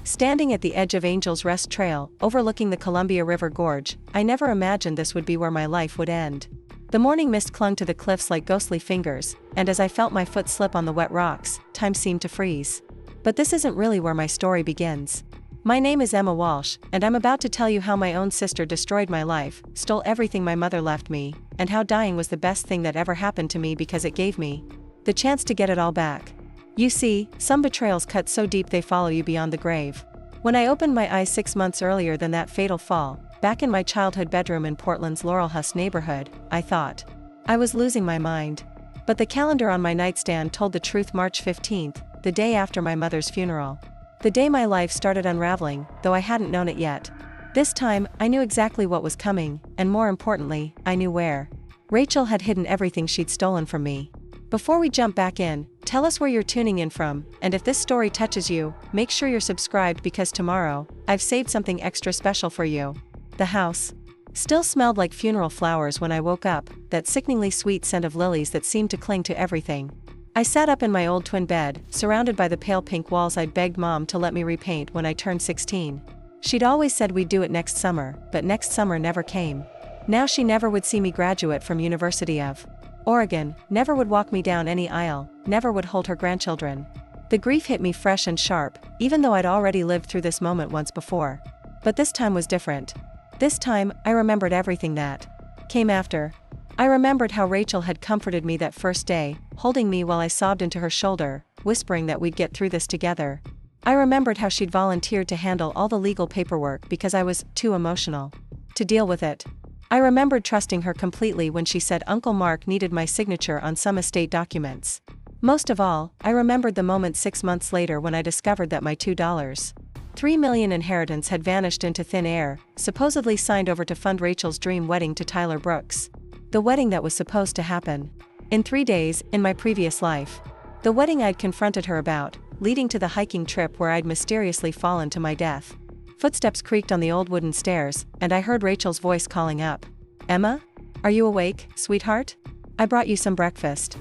Standing at the edge of Angel's Rest Trail, overlooking the Columbia River Gorge, I never imagined this would be where my life would end. The morning mist clung to the cliffs like ghostly fingers, and as I felt my foot slip on the wet rocks, time seemed to freeze. But this isn't really where my story begins. My name is Emma Walsh, and I'm about to tell you how my own sister destroyed my life, stole everything my mother left me, and how dying was the best thing that ever happened to me because it gave me the chance to get it all back. You see, some betrayals cut so deep they follow you beyond the grave. When I opened my eyes 6 months earlier than that fatal fall, back in my childhood bedroom in Portland's Laurelhurst neighborhood, I thought I was losing my mind. But the calendar on my nightstand told the truth. March 15th, the day after my mother's funeral. The day my life started unraveling, though I hadn't known it yet. This time, I knew exactly what was coming, and more importantly, I knew where. Rachel had hidden everything she'd stolen from me. Before we jump back in, tell us where you're tuning in from, and if this story touches you, make sure you're subscribed because tomorrow, I've saved something extra special for you. The house still smelled like funeral flowers when I woke up, that sickeningly sweet scent of lilies that seemed to cling to everything. I sat up in my old twin bed, surrounded by the pale pink walls I'd begged Mom to let me repaint when I turned 16. She'd always said we'd do it next summer, but next summer never came. Now she never would see me graduate from University of Oregon, never would walk me down any aisle, never would hold her grandchildren. The grief hit me fresh and sharp, even though I'd already lived through this moment once before. But this time was different. This time, I remembered everything that came after. I remembered how Rachel had comforted me that first day, holding me while I sobbed into her shoulder, whispering that we'd get through this together. I remembered how she'd volunteered to handle all the legal paperwork because I was too emotional to deal with it. I remembered trusting her completely when she said Uncle Mark needed my signature on some estate documents. Most of all, I remembered the moment 6 months later when I discovered that my $2.3 million inheritance had vanished into thin air, supposedly signed over to fund Rachel's dream wedding to Tyler Brooks. The wedding that was supposed to happen in 3 days, in my previous life. The wedding I'd confronted her about, leading to the hiking trip where I'd mysteriously fallen to my death. Footsteps creaked on the old wooden stairs, and I heard Rachel's voice calling up. Emma? Are you awake, sweetheart? I brought you some breakfast.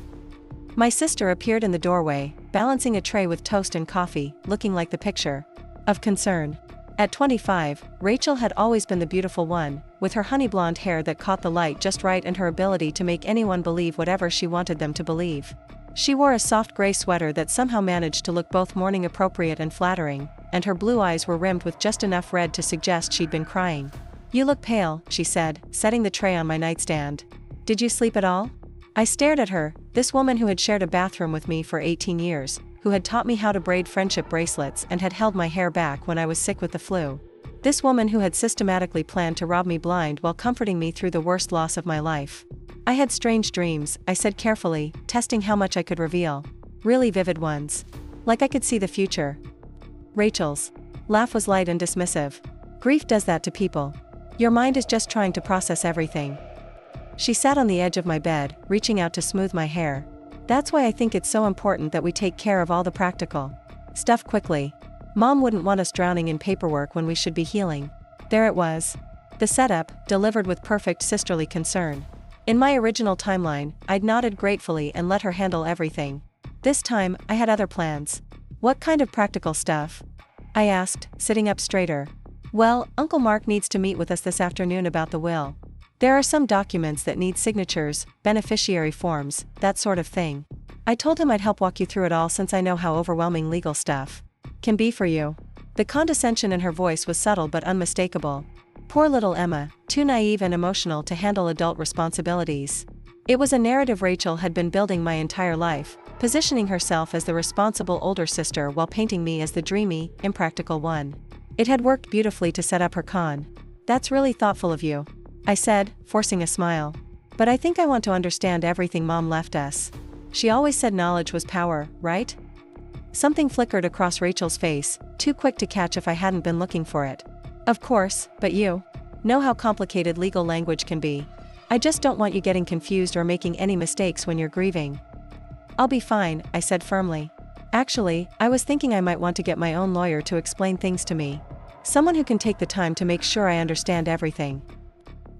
My sister appeared in the doorway, balancing a tray with toast and coffee, looking like the picture of concern. At 25, Rachel had always been the beautiful one, with her honey blonde hair that caught the light just right and her ability to make anyone believe whatever she wanted them to believe. She wore a soft gray sweater that somehow managed to look both morning appropriate and flattering, and her blue eyes were rimmed with just enough red to suggest she'd been crying. You look pale, she said, setting the tray on my nightstand. Did you sleep at all? I stared at her, this woman who had shared a bathroom with me for 18 years, who had taught me how to braid friendship bracelets and had held my hair back when I was sick with the flu. This woman who had systematically planned to rob me blind while comforting me through the worst loss of my life. I had strange dreams, I said carefully, testing how much I could reveal. Really vivid ones. Like I could see the future. Rachel's laugh was light and dismissive. Grief does that to people. Your mind is just trying to process everything. She sat on the edge of my bed, reaching out to smooth my hair. That's why I think it's so important that we take care of all the practical stuff quickly. Mom wouldn't want us drowning in paperwork when we should be healing. There it was. The setup, delivered with perfect sisterly concern. In my original timeline, I'd nodded gratefully and let her handle everything. This time, I had other plans. What kind of practical stuff? I asked, sitting up straighter. Well, Uncle Mark needs to meet with us this afternoon about the will. There are some documents that need signatures, beneficiary forms, that sort of thing. I told him I'd help walk you through it all since I know how overwhelming legal stuff can be for you. The condescension in her voice was subtle but unmistakable. Poor little Emma, too naive and emotional to handle adult responsibilities. It was a narrative Rachel had been building my entire life, positioning herself as the responsible older sister while painting me as the dreamy, impractical one. It had worked beautifully to set up her con. That's really thoughtful of you, I said, forcing a smile. But I think I want to understand everything Mom left us. She always said knowledge was power, right? Something flickered across Rachel's face, too quick to catch if I hadn't been looking for it. Of course, but you know how complicated legal language can be. I just don't want you getting confused or making any mistakes when you're grieving. I'll be fine, I said firmly. Actually, I was thinking I might want to get my own lawyer to explain things to me. Someone who can take the time to make sure I understand everything.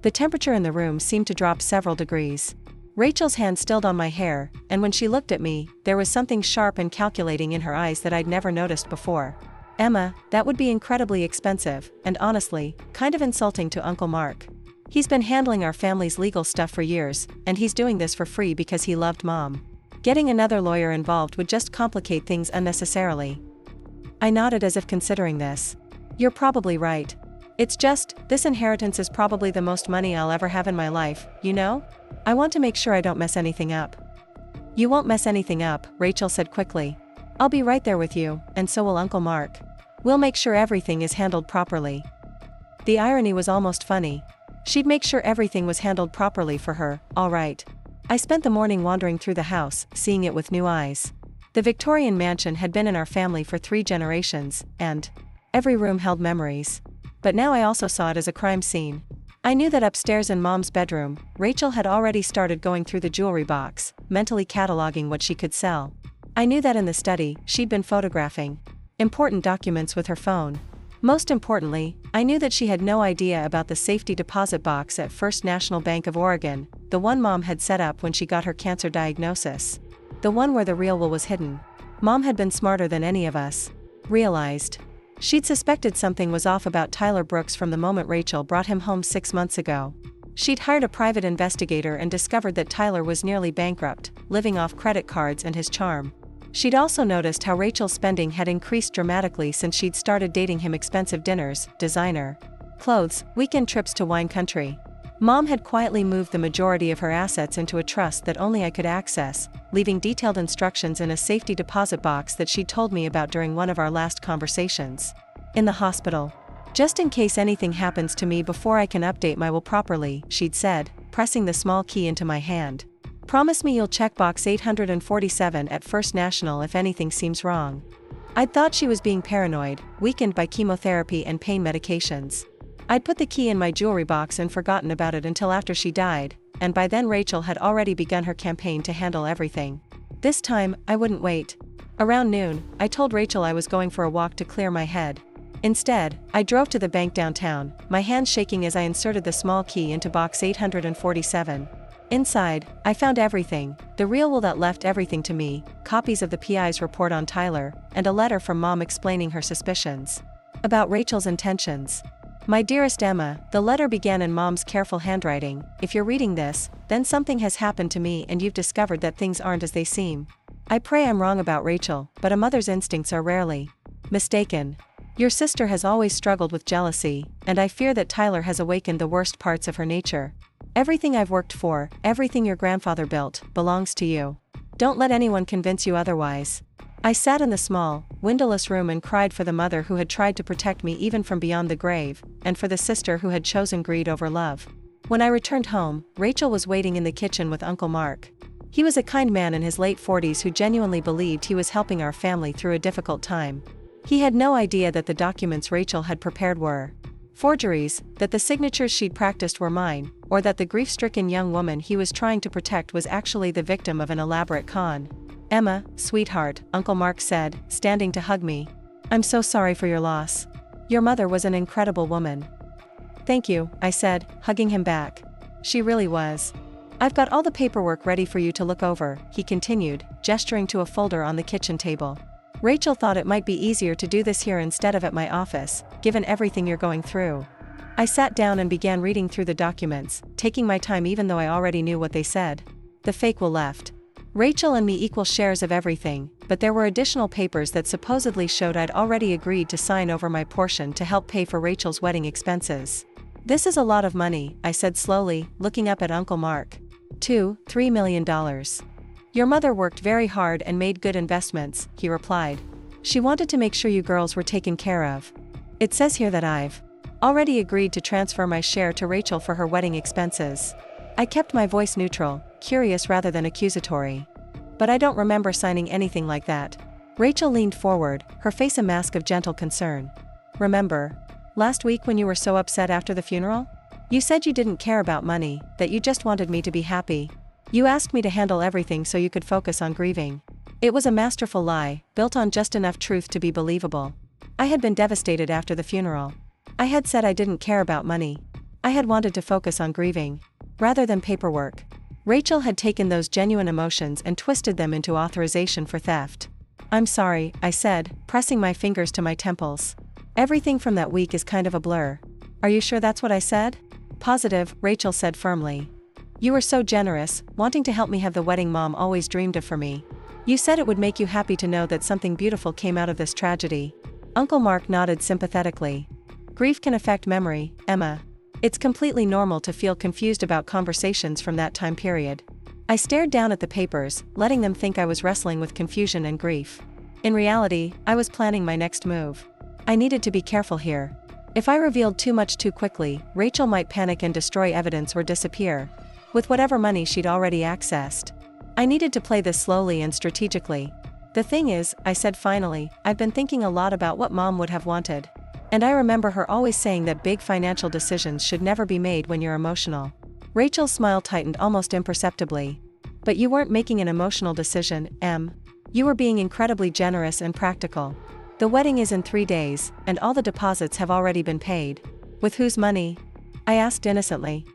The temperature in the room seemed to drop several degrees. Rachel's hand stilled on my hair, and when she looked at me, there was something sharp and calculating in her eyes that I'd never noticed before. Emma, that would be incredibly expensive, and honestly, kind of insulting to Uncle Mark. He's been handling our family's legal stuff for years, and he's doing this for free because he loved Mom. Getting another lawyer involved would just complicate things unnecessarily. I nodded as if considering this. You're probably right. It's just, this inheritance is probably the most money I'll ever have in my life, you know? I want to make sure I don't mess anything up. You won't mess anything up, Rachel said quickly. I'll be right there with you, and so will Uncle Mark. We'll make sure everything is handled properly. The irony was almost funny. She'd make sure everything was handled properly for her, all right. I spent the morning wandering through the house, seeing it with new eyes. The Victorian mansion had been in our family for 3 generations, and every room held memories. But now I also saw it as a crime scene. I knew that upstairs in Mom's bedroom, Rachel had already started going through the jewelry box, mentally cataloging what she could sell. I knew that in the study, she'd been photographing important documents with her phone. Most importantly, I knew that she had no idea about the safety deposit box at First National Bank of Oregon, the one Mom had set up when she got her cancer diagnosis. The one where the real will was hidden. Mom had been smarter than any of us realized. She'd suspected something was off about Tyler Brooks from the moment Rachel brought him home 6 months ago. She'd hired a private investigator and discovered that Tyler was nearly bankrupt, living off credit cards and his charm. She'd also noticed how Rachel's spending had increased dramatically since she'd started dating him. Expensive dinners, designer clothes, weekend trips to wine country. Mom had quietly moved the majority of her assets into a trust that only I could access, leaving detailed instructions in a safety deposit box that she'd told me about during one of our last conversations. In the hospital. Just in case anything happens to me before I can update my will properly, she'd said, pressing the small key into my hand. Promise me you'll check box 847 at First National if anything seems wrong. I'd thought she was being paranoid, weakened by chemotherapy and pain medications. I'd put the key in my jewelry box and forgotten about it until after she died, and by then Rachel had already begun her campaign to handle everything. This time, I wouldn't wait. Around noon, I told Rachel I was going for a walk to clear my head. Instead, I drove to the bank downtown, my hands shaking as I inserted the small key into box 847. Inside, I found everything, the real will that left everything to me, copies of the PI's report on Tyler, and a letter from Mom explaining her suspicions about Rachel's intentions. My dearest Emma, the letter began in Mom's careful handwriting. If you're reading this, then something has happened to me and you've discovered that things aren't as they seem. I pray I'm wrong about Rachel, but a mother's instincts are rarely mistaken. Your sister has always struggled with jealousy, and I fear that Tyler has awakened the worst parts of her nature. Everything I've worked for, everything your grandfather built, belongs to you. Don't let anyone convince you otherwise. I sat in the small, windowless room and cried for the mother who had tried to protect me even from beyond the grave, and for the sister who had chosen greed over love. When I returned home, Rachel was waiting in the kitchen with Uncle Mark. He was a kind man in his late 40s who genuinely believed he was helping our family through a difficult time. He had no idea that the documents Rachel had prepared were forgeries, that the signatures she'd practiced were mine, or that the grief-stricken young woman he was trying to protect was actually the victim of an elaborate con. Emma, sweetheart, Uncle Mark said, standing to hug me. I'm so sorry for your loss. Your mother was an incredible woman. Thank you, I said, hugging him back. She really was. I've got all the paperwork ready for you to look over, he continued, gesturing to a folder on the kitchen table. Rachel thought it might be easier to do this here instead of at my office, given everything you're going through. I sat down and began reading through the documents, taking my time even though I already knew what they said. The fake will left. Rachel and me equal shares of everything, but there were additional papers that supposedly showed I'd already agreed to sign over my portion to help pay for Rachel's wedding expenses. This is a lot of money, I said slowly, looking up at Uncle Mark. $3 million. Your mother worked very hard and made good investments, he replied. She wanted to make sure you girls were taken care of. It says here that I've already agreed to transfer my share to Rachel for her wedding expenses. I kept my voice neutral, curious rather than accusatory. But I don't remember signing anything like that. Rachel leaned forward, her face a mask of gentle concern. Remember last week when you were so upset after the funeral? You said you didn't care about money, that you just wanted me to be happy. You asked me to handle everything so you could focus on grieving. It was a masterful lie, built on just enough truth to be believable. I had been devastated after the funeral. I had said I didn't care about money. I had wanted to focus on grieving, rather than paperwork. Rachel had taken those genuine emotions and twisted them into authorization for theft. I'm sorry, I said, pressing my fingers to my temples. Everything from that week is kind of a blur. Are you sure that's what I said? Positive, Rachel said firmly. You were so generous, wanting to help me have the wedding Mom always dreamed of for me. You said it would make you happy to know that something beautiful came out of this tragedy. Uncle Mark nodded sympathetically. Grief can affect memory, Emma. It's completely normal to feel confused about conversations from that time period. I stared down at the papers, letting them think I was wrestling with confusion and grief. In reality, I was planning my next move. I needed to be careful here. If I revealed too much too quickly, Rachel might panic and destroy evidence or disappear, with whatever money she'd already accessed. I needed to play this slowly and strategically. The thing is, I said finally, I've been thinking a lot about what Mom would have wanted. And I remember her always saying that big financial decisions should never be made when you're emotional. Rachel's smile tightened almost imperceptibly. But you weren't making an emotional decision, Em. You were being incredibly generous and practical. The wedding is in 3 days, and all the deposits have already been paid. With whose money? I asked innocently.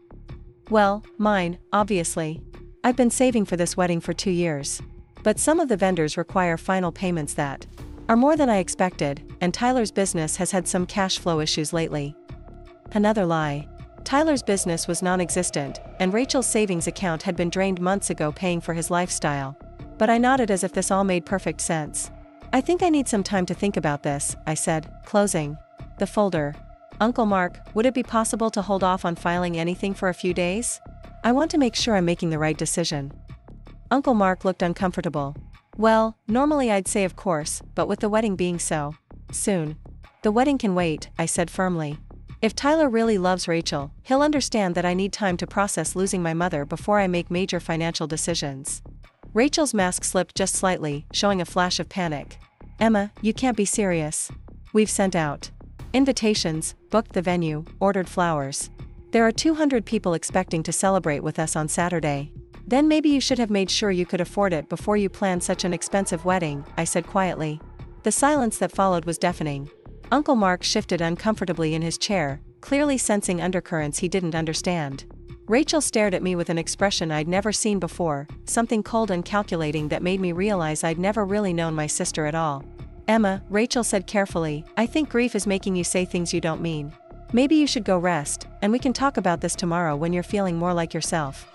Well, mine, obviously. I've been saving for this wedding for 2 years. But some of the vendors require final payments that are more than I expected, and Tyler's business has had some cash flow issues lately. Another lie. Tyler's business was non-existent, and Rachel's savings account had been drained months ago paying for his lifestyle. But I nodded as if this all made perfect sense. I think I need some time to think about this, I said, closing the folder. Uncle Mark, would it be possible to hold off on filing anything for a few days? I want to make sure I'm making the right decision. Uncle Mark looked uncomfortable. Well, normally I'd say of course, but with the wedding being so soon. The wedding can wait, I said firmly. If Tyler really loves Rachel, he'll understand that I need time to process losing my mother before I make major financial decisions. Rachel's mask slipped just slightly, showing a flash of panic. Emma, you can't be serious. We've sent out invitations, booked the venue, ordered flowers. There are 200 people expecting to celebrate with us on Saturday. Then maybe you should have made sure you could afford it before you planned such an expensive wedding, I said quietly. The silence that followed was deafening. Uncle Mark shifted uncomfortably in his chair, clearly sensing undercurrents he didn't understand. Rachel stared at me with an expression I'd never seen before, something cold and calculating that made me realize I'd never really known my sister at all. Emma, Rachel said carefully, I think grief is making you say things you don't mean. Maybe you should go rest, and we can talk about this tomorrow when you're feeling more like yourself.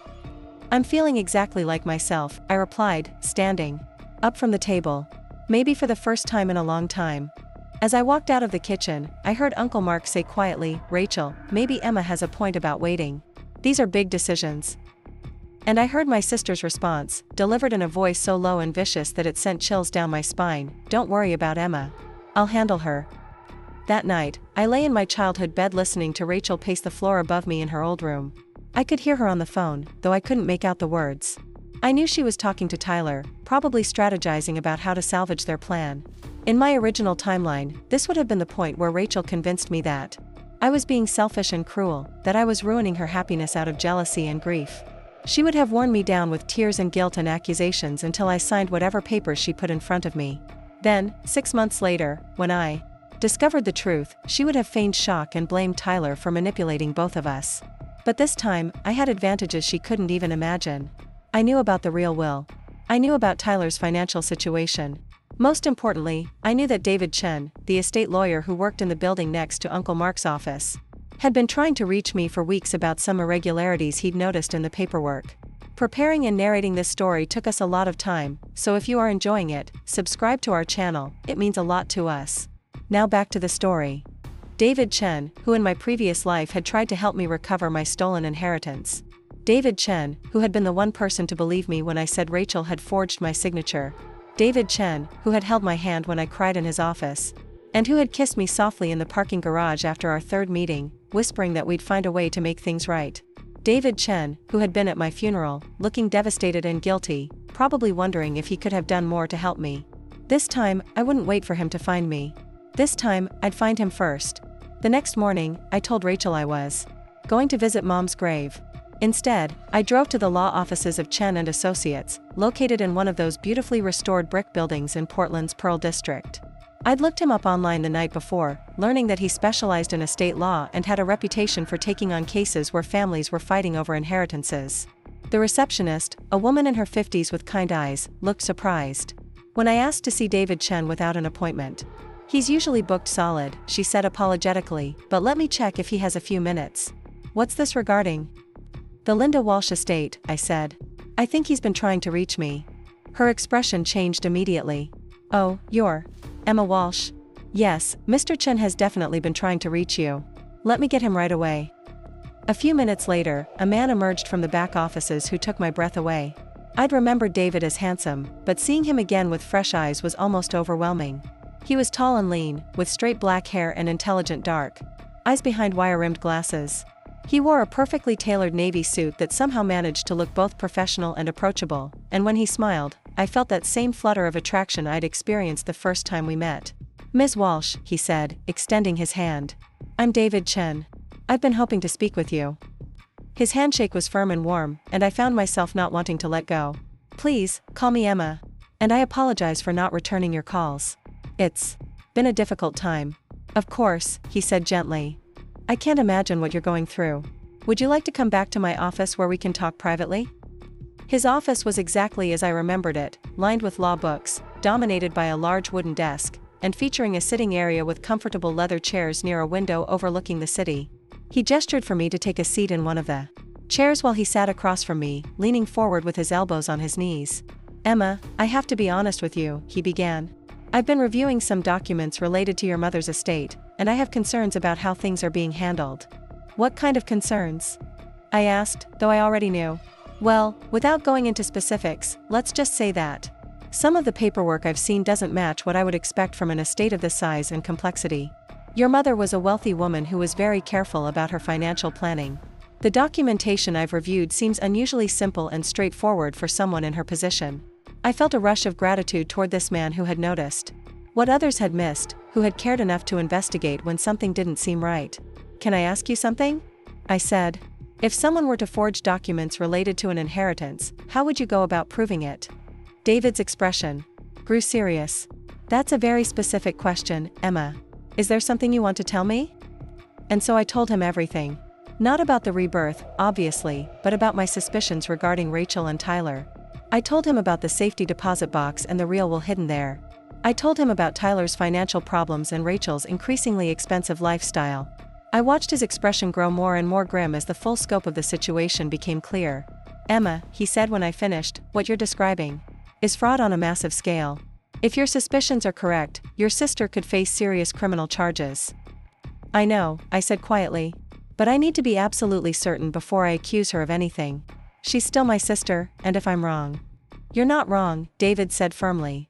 I'm feeling exactly like myself, I replied, standing up from the table. Maybe for the first time in a long time. As I walked out of the kitchen, I heard Uncle Mark say quietly, Rachel, maybe Emma has a point about waiting. These are big decisions. And I heard my sister's response, delivered in a voice so low and vicious that it sent chills down my spine, don't worry about Emma. I'll handle her. That night, I lay in my childhood bed listening to Rachel pace the floor above me in her old room. I could hear her on the phone, though I couldn't make out the words. I knew she was talking to Tyler, probably strategizing about how to salvage their plan. In my original timeline, this would have been the point where Rachel convinced me that I was being selfish and cruel, that I was ruining her happiness out of jealousy and grief. She would have worn me down with tears and guilt and accusations until I signed whatever papers she put in front of me. Then, 6 months later, when I discovered the truth, she would have feigned shock and blamed Tyler for manipulating both of us. But this time, I had advantages she couldn't even imagine. I knew about the real Will. I knew about Tyler's financial situation. Most importantly, I knew that David Chen, the estate lawyer who worked in the building next to Uncle Mark's office, had been trying to reach me for weeks about some irregularities he'd noticed in the paperwork. Preparing and narrating this story took us a lot of time, so if you are enjoying it, subscribe to our channel, it means a lot to us. Now back to the story. David Chen, who in my previous life had tried to help me recover my stolen inheritance. David Chen, who had been the one person to believe me when I said Rachel had forged my signature. David Chen, who had held my hand when I cried in his office. And who had kissed me softly in the parking garage after our third meeting, whispering that we'd find a way to make things right. David Chen, who had been at my funeral, looking devastated and guilty, probably wondering if he could have done more to help me. This time, I wouldn't wait for him to find me. This time, I'd find him first. The next morning, I told Rachel I was going to visit Mom's grave. Instead, I drove to the law offices of Chen and Associates, located in one of those beautifully restored brick buildings in Portland's Pearl District. I'd looked him up online the night before, learning that he specialized in estate law and had a reputation for taking on cases where families were fighting over inheritances. The receptionist, a woman in her 50s with kind eyes, looked surprised. When I asked to see David Chen without an appointment. He's usually booked solid, she said apologetically, but let me check if he has a few minutes. What's this regarding? The Linda Walsh estate, I said. I think he's been trying to reach me. Her expression changed immediately. Oh, you're Emma Walsh? Yes, Mr. Chen has definitely been trying to reach you. Let me get him right away. A few minutes later, a man emerged from the back offices who took my breath away. I'd remembered David as handsome, but seeing him again with fresh eyes was almost overwhelming. He was tall and lean, with straight black hair and intelligent dark eyes behind wire-rimmed glasses. He wore a perfectly tailored navy suit that somehow managed to look both professional and approachable, and when he smiled, I felt that same flutter of attraction I'd experienced the first time we met. Ms. Walsh, he said, extending his hand. I'm David Chen. I've been hoping to speak with you. His handshake was firm and warm, and I found myself not wanting to let go. Please, call me Emma. And I apologize for not returning your calls. It's been a difficult time. Of course, he said gently. I can't imagine what you're going through. Would you like to come back to my office where we can talk privately? His office was exactly as I remembered it, lined with law books, dominated by a large wooden desk, and featuring a sitting area with comfortable leather chairs near a window overlooking the city. He gestured for me to take a seat in one of the chairs while he sat across from me, leaning forward with his elbows on his knees. Emma, I have to be honest with you, he began. I've been reviewing some documents related to your mother's estate, and I have concerns about how things are being handled. What kind of concerns? I asked, though I already knew. Well, without going into specifics, let's just say that some of the paperwork I've seen doesn't match what I would expect from an estate of this size and complexity. Your mother was a wealthy woman who was very careful about her financial planning. The documentation I've reviewed seems unusually simple and straightforward for someone in her position. I felt a rush of gratitude toward this man who had noticed what others had missed, who had cared enough to investigate when something didn't seem right. Can I ask you something? I said. If someone were to forge documents related to an inheritance, how would you go about proving it? David's expression grew serious. That's a very specific question, Emma. Is there something you want to tell me? And so I told him everything. Not about the rebirth, obviously, but about my suspicions regarding Rachel and Tyler. I told him about the safety deposit box and the real will hidden there. I told him about Tyler's financial problems and Rachel's increasingly expensive lifestyle. I watched his expression grow more and more grim as the full scope of the situation became clear. Emma, he said when I finished, what you're describing is fraud on a massive scale. If your suspicions are correct, your sister could face serious criminal charges. I know, I said quietly. But I need to be absolutely certain before I accuse her of anything. She's still my sister, and if I'm wrong. You're not wrong, David said firmly.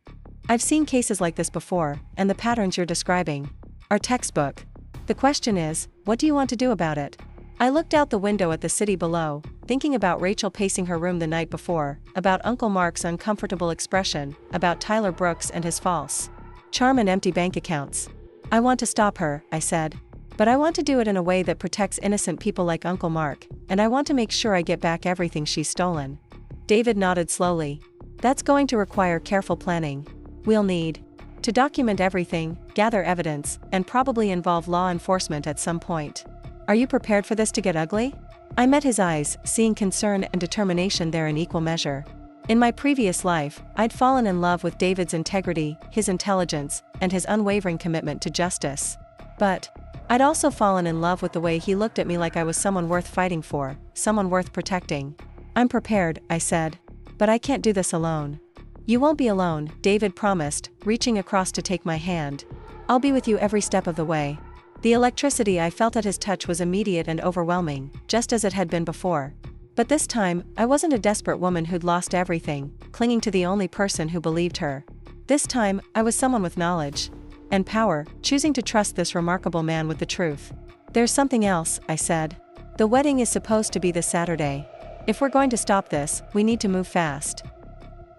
I've seen cases like this before, and the patterns you're describing are textbook. The question is, what do you want to do about it? I looked out the window at the city below, thinking about Rachel pacing her room the night before, about Uncle Mark's uncomfortable expression, about Tyler Brooks and his false charm and empty bank accounts. I want to stop her, I said. But I want to do it in a way that protects innocent people like Uncle Mark, and I want to make sure I get back everything she's stolen. David nodded slowly. That's going to require careful planning. We'll need to document everything, gather evidence, and probably involve law enforcement at some point. Are you prepared for this to get ugly? I met his eyes, seeing concern and determination there in equal measure. In my previous life, I'd fallen in love with David's integrity, his intelligence, and his unwavering commitment to justice. But I'd also fallen in love with the way he looked at me like I was someone worth fighting for, someone worth protecting. I'm prepared, I said. But I can't do this alone. You won't be alone, David promised, reaching across to take my hand. I'll be with you every step of the way. The electricity I felt at his touch was immediate and overwhelming, just as it had been before. But this time, I wasn't a desperate woman who'd lost everything, clinging to the only person who believed her. This time, I was someone with knowledge and power, choosing to trust this remarkable man with the truth. There's something else, I said. The wedding is supposed to be this Saturday. If we're going to stop this, we need to move fast.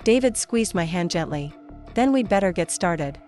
David squeezed my hand gently. Then we'd better get started.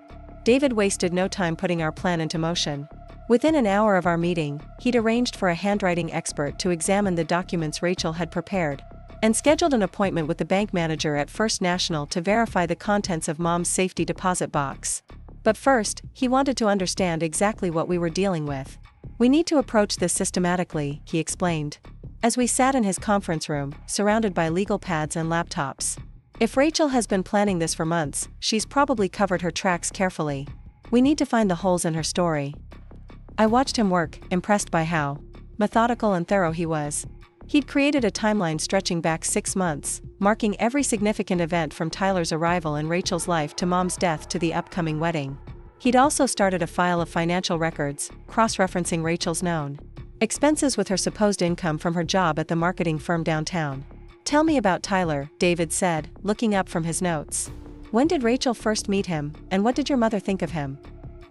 David wasted no time putting our plan into motion. Within an hour of our meeting, he'd arranged for a handwriting expert to examine the documents Rachel had prepared, and scheduled an appointment with the bank manager at First National to verify the contents of Mom's safety deposit box. But first, he wanted to understand exactly what we were dealing with. We need to approach this systematically, he explained. As we sat in his conference room, surrounded by legal pads and laptops. If Rachel has been planning this for months, she's probably covered her tracks carefully. We need to find the holes in her story. I watched him work, impressed by how methodical and thorough he was. He'd created a timeline stretching back 6 months, marking every significant event from Tyler's arrival in Rachel's life to Mom's death to the upcoming wedding. He'd also started a file of financial records, cross-referencing Rachel's known expenses with her supposed income from her job at the marketing firm downtown. "Tell me about Tyler," David said, looking up from his notes. "When did Rachel first meet him, and what did your mother think of him?"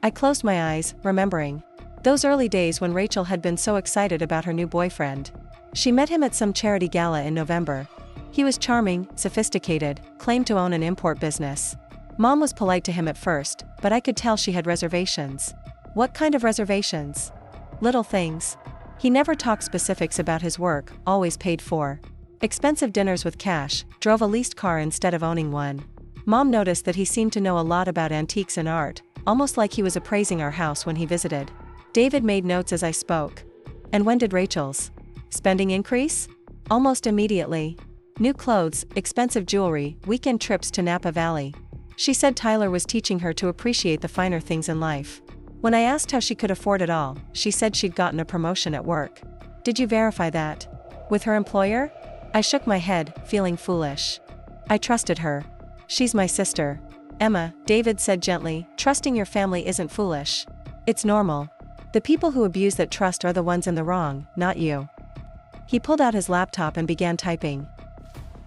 I closed my eyes, remembering those early days when Rachel had been so excited about her new boyfriend. She met him at some charity gala in November. He was charming, sophisticated, claimed to own an import business. Mom was polite to him at first, but I could tell she had reservations. What kind of reservations? Little things. He never talked specifics about his work, always paid for expensive dinners with cash, drove a leased car instead of owning one. Mom noticed that he seemed to know a lot about antiques and art, almost like he was appraising our house when he visited. David made notes as I spoke. "And when did Rachel's spending increase?" "Almost immediately. New clothes, expensive jewelry, weekend trips to Napa Valley. She said Tyler was teaching her to appreciate the finer things in life. When I asked how she could afford it all, she said she'd gotten a promotion at work." "Did you verify that with her employer?" I shook my head, feeling foolish. I trusted her. "She's my sister." "Emma," David said gently, "trusting your family isn't foolish. It's normal. The people who abuse that trust are the ones in the wrong, not you." He pulled out his laptop and began typing.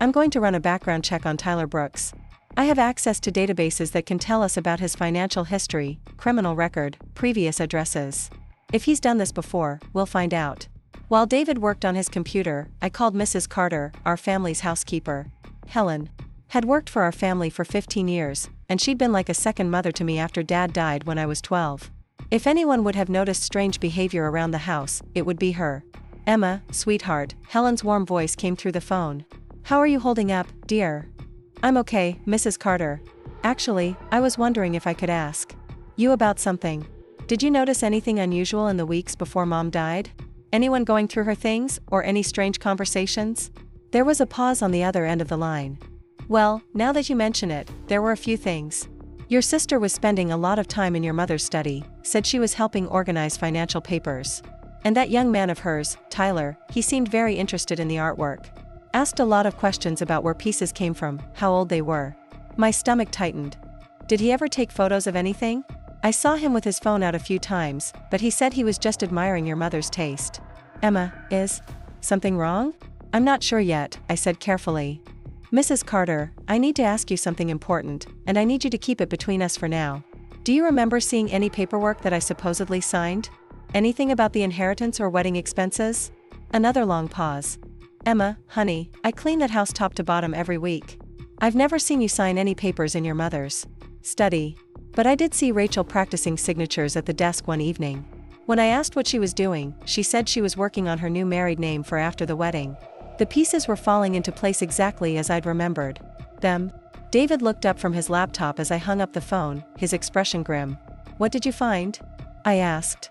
"I'm going to run a background check on Tyler Brooks. I have access to databases that can tell us about his financial history, criminal record, previous addresses. If he's done this before, we'll find out." While David worked on his computer, I called Mrs. Carter, our family's housekeeper. Helen had worked for our family for 15 years, and she'd been like a second mother to me after Dad died when I was 12. If anyone would have noticed strange behavior around the house, it would be her. "Emma, sweetheart," Helen's warm voice came through the phone. "How are you holding up, dear?" "I'm okay, Mrs. Carter. Actually, I was wondering if I could ask you about something. Did you notice anything unusual in the weeks before Mom died? Anyone going through her things, or any strange conversations?" There was a pause on the other end of the line. "Well, now that you mention it, there were a few things. Your sister was spending a lot of time in your mother's study, said she was helping organize financial papers. And that young man of hers, Tyler, he seemed very interested in the artwork. Asked a lot of questions about where pieces came from, how old they were." My stomach tightened. "Did he ever take photos of anything?" "I saw him with his phone out a few times, but he said he was just admiring your mother's taste." "Emma, is something wrong?" "I'm not sure yet," I said carefully. "Mrs. Carter, I need to ask you something important, and I need you to keep it between us for now. Do you remember seeing any paperwork that I supposedly signed? Anything about the inheritance or wedding expenses?" Another long pause. "Emma, honey, I clean that house top to bottom every week. I've never seen you sign any papers in your mother's study. But I did see Rachel practicing signatures at the desk one evening. When I asked what she was doing, she said she was working on her new married name for after the wedding. The pieces were falling into place exactly as I'd remembered them." David looked up from his laptop as I hung up the phone, his expression grim. "What did you find?" I asked.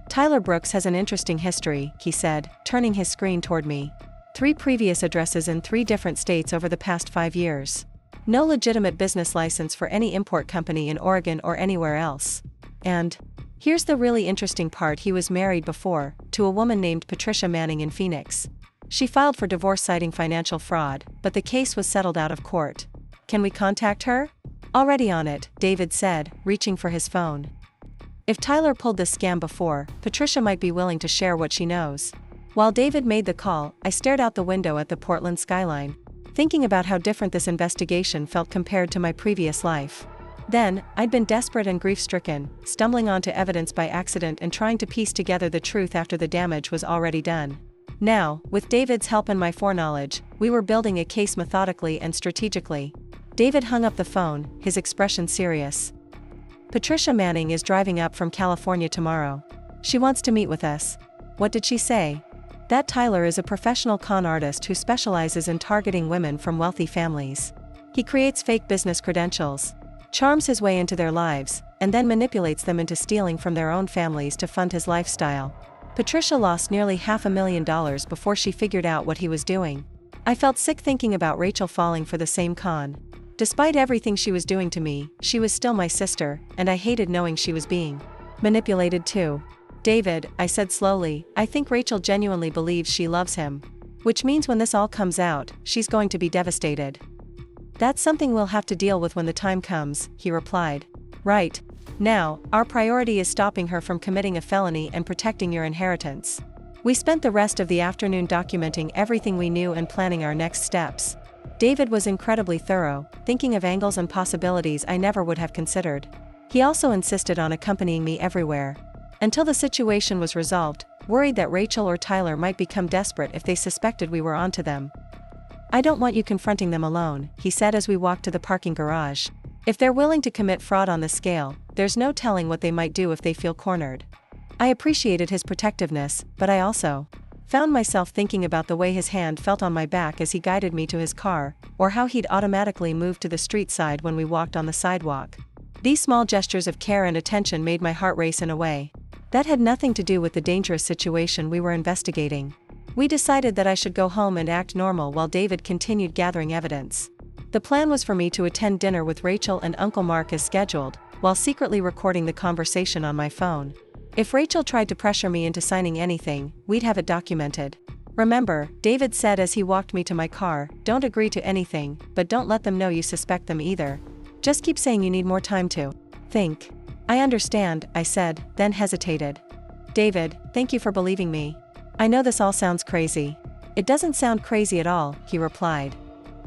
"Tyler Brooks has an interesting history," he said, turning his screen toward me. 3 previous addresses in 3 different states over the past 5 years. No legitimate business license for any import company in Oregon or anywhere else. And here's the really interesting part: he was married before, to a woman named Patricia Manning in Phoenix. She filed for divorce citing financial fraud, but the case was settled out of court. Can we contact her?" "Already on it," David said, reaching for his phone. If Tyler pulled this scam before, Patricia might be willing to share what she knows. While David made the call, I stared out the window at the Portland skyline, thinking about how different this investigation felt compared to my previous life. Then, I'd been desperate and grief-stricken, stumbling onto evidence by accident and trying to piece together the truth after the damage was already done. Now, with David's help and my foreknowledge, we were building a case methodically and strategically. David hung up the phone, his expression serious. "Patricia Manning is driving up from California tomorrow. She wants to meet with us." "What did she say?" "That Tyler is a professional con artist who specializes in targeting women from wealthy families. He creates fake business credentials, charms his way into their lives, and then manipulates them into stealing from their own families to fund his lifestyle. Patricia lost nearly $500,000 before she figured out what he was doing." I felt sick thinking about Rachel falling for the same con. Despite everything she was doing to me, she was still my sister, and I hated knowing she was being manipulated too. David, I said slowly, I think Rachel genuinely believes she loves him. Which means when this all comes out, she's going to be devastated. That's something we'll have to deal with when the time comes, he replied. Right. Now, our priority is stopping her from committing a felony and protecting your inheritance. We spent the rest of the afternoon documenting everything we knew and planning our next steps. David was incredibly thorough, thinking of angles and possibilities I never would have considered. He also insisted on accompanying me everywhere. Until the situation was resolved, worried that Rachel or Tyler might become desperate if they suspected we were onto them. I don't want you confronting them alone, he said as we walked to the parking garage. If they're willing to commit fraud on this scale, there's no telling what they might do if they feel cornered. I appreciated his protectiveness, but I also found myself thinking about the way his hand felt on my back as he guided me to his car, or how he'd automatically moved to the street side when we walked on the sidewalk. These small gestures of care and attention made my heart race in a way that had nothing to do with the dangerous situation we were investigating. We decided that I should go home and act normal while David continued gathering evidence. The plan was for me to attend dinner with Rachel and Uncle Mark as scheduled, while secretly recording the conversation on my phone. If Rachel tried to pressure me into signing anything, we'd have it documented. Remember, David said as he walked me to my car, don't agree to anything, but don't let them know you suspect them either. Just keep saying you need more time to think. I understand, I said, then hesitated. David, thank you for believing me. I know this all sounds crazy. It doesn't sound crazy at all, he replied.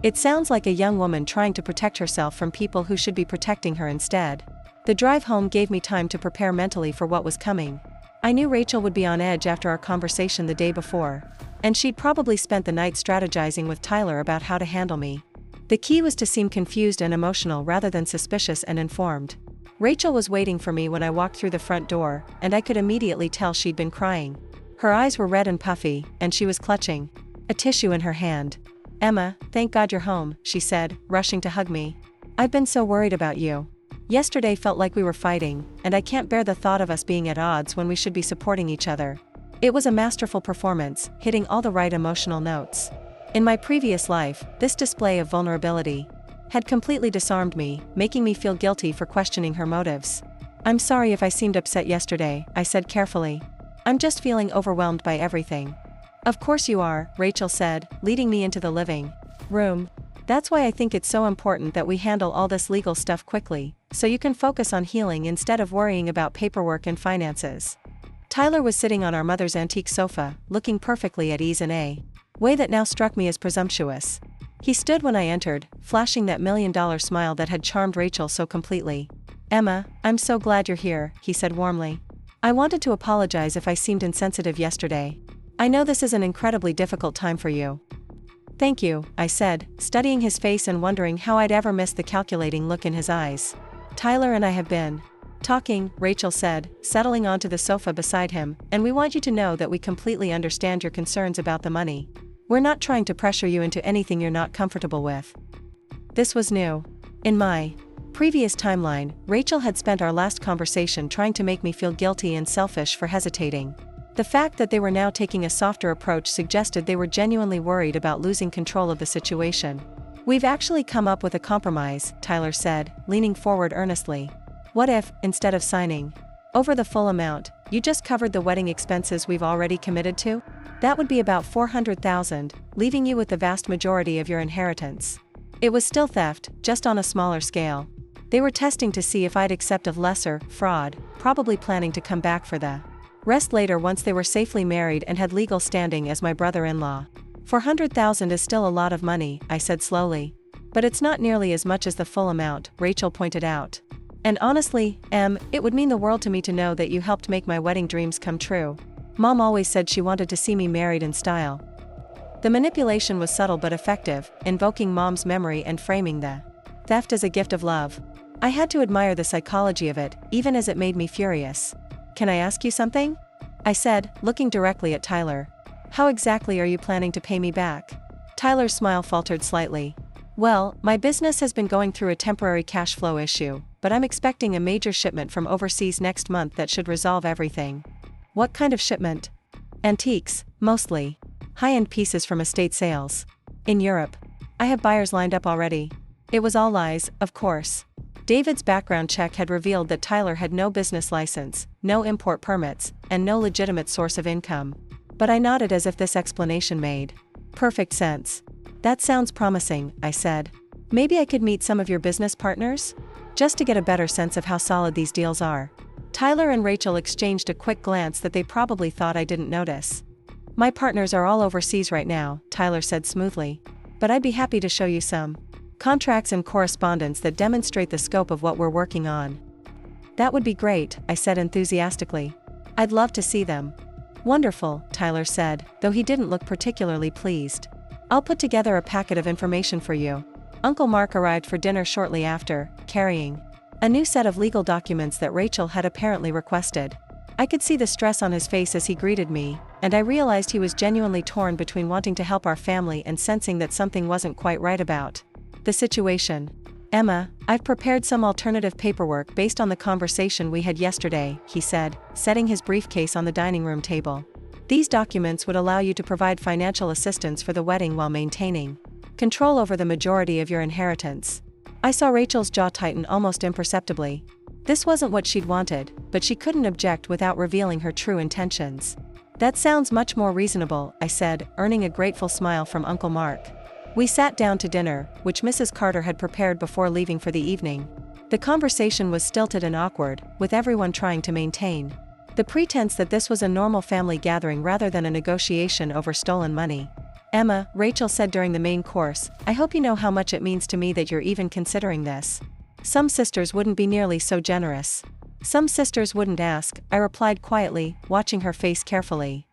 It sounds like a young woman trying to protect herself from people who should be protecting her instead. The drive home gave me time to prepare mentally for what was coming. I knew Rachel would be on edge after our conversation the day before, and she'd probably spent the night strategizing with Tyler about how to handle me. The key was to seem confused and emotional rather than suspicious and informed. Rachel was waiting for me when I walked through the front door, and I could immediately tell she'd been crying. Her eyes were red and puffy, and she was clutching a tissue in her hand. Emma, thank God you're home, she said, rushing to hug me. I've been so worried about you. Yesterday felt like we were fighting, and I can't bear the thought of us being at odds when we should be supporting each other. It was a masterful performance, hitting all the right emotional notes. In my previous life, this display of vulnerability had completely disarmed me, making me feel guilty for questioning her motives. I'm sorry if I seemed upset yesterday, I said carefully. I'm just feeling overwhelmed by everything. Of course you are, Rachel said, leading me into the living room. That's why I think it's so important that we handle all this legal stuff quickly, so you can focus on healing instead of worrying about paperwork and finances. Tyler was sitting on our mother's antique sofa, looking perfectly at ease in a way that now struck me as presumptuous. He stood when I entered, flashing that $1,000,000 smile that had charmed Rachel so completely. Emma, I'm so glad you're here, he said warmly. I wanted to apologize if I seemed insensitive yesterday. I know this is an incredibly difficult time for you. Thank you, I said, studying his face and wondering how I'd ever missed the calculating look in his eyes. Tyler and I have been talking, Rachel said, settling onto the sofa beside him, and we want you to know that we completely understand your concerns about the money. We're not trying to pressure you into anything you're not comfortable with. This was new. In my previous timeline, Rachel had spent our last conversation trying to make me feel guilty and selfish for hesitating. The fact that they were now taking a softer approach suggested they were genuinely worried about losing control of the situation. We've actually come up with a compromise, Tyler said, leaning forward earnestly. What if, instead of signing over the full amount, you just covered the wedding expenses we've already committed to? That would be about $400,000, leaving you with the vast majority of your inheritance. It was still theft, just on a smaller scale. They were testing to see if I'd accept of lesser fraud, probably planning to come back for the rest later once they were safely married and had legal standing as my brother-in-law. $400,000 is still a lot of money, I said slowly. But it's not nearly as much as the full amount, Rachel pointed out. And honestly, Em, it would mean the world to me to know that you helped make my wedding dreams come true. Mom always said she wanted to see me married in style. The manipulation was subtle but effective, invoking Mom's memory and framing the theft as a gift of love. I had to admire the psychology of it, even as it made me furious. Can I ask you something? I said, looking directly at Tyler. How exactly are you planning to pay me back? Tyler's smile faltered slightly. Well, my business has been going through a temporary cash flow issue, but I'm expecting a major shipment from overseas next month that should resolve everything. What kind of shipment? Antiques, mostly. High-end pieces from estate sales. In Europe. I have buyers lined up already. It was all lies, of course. David's background check had revealed that Tyler had no business license, no import permits, and no legitimate source of income. But I nodded as if this explanation made perfect sense. That sounds promising, I said. Maybe I could meet some of your business partners? Just to get a better sense of how solid these deals are. Tyler and Rachel exchanged a quick glance that they probably thought I didn't notice. My partners are all overseas right now, Tyler said smoothly. But I'd be happy to show you some contracts and correspondence that demonstrate the scope of what we're working on. That would be great, I said enthusiastically. I'd love to see them. Wonderful, Tyler said, though he didn't look particularly pleased. I'll put together a packet of information for you. Uncle Mark arrived for dinner shortly after, carrying a new set of legal documents that Rachel had apparently requested. I could see the stress on his face as he greeted me, and I realized he was genuinely torn between wanting to help our family and sensing that something wasn't quite right about the situation. Emma, I've prepared some alternative paperwork based on the conversation we had yesterday, he said, setting his briefcase on the dining room table. These documents would allow you to provide financial assistance for the wedding while maintaining control over the majority of your inheritance. I saw Rachel's jaw tighten almost imperceptibly. This wasn't what she'd wanted, but she couldn't object without revealing her true intentions. That sounds much more reasonable, I said, earning a grateful smile from Uncle Mark. We sat down to dinner, which Mrs. Carter had prepared before leaving for the evening. The conversation was stilted and awkward, with everyone trying to maintain the pretense that this was a normal family gathering rather than a negotiation over stolen money. Emma, Rachel said during the main course, I hope you know how much it means to me that you're even considering this. Some sisters wouldn't be nearly so generous. Some sisters wouldn't ask, I replied quietly, watching her face carefully.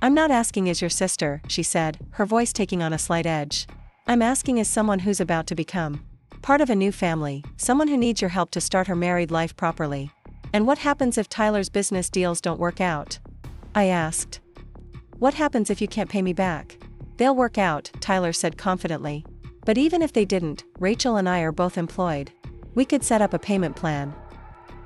I'm not asking as your sister, she said, her voice taking on a slight edge. I'm asking as someone who's about to become part of a new family, someone who needs your help to start her married life properly. And what happens if Tyler's business deals don't work out? I asked. What happens if you can't pay me back? They'll work out, Tyler said confidently. But even if they didn't, Rachel and I are both employed. We could set up a payment plan.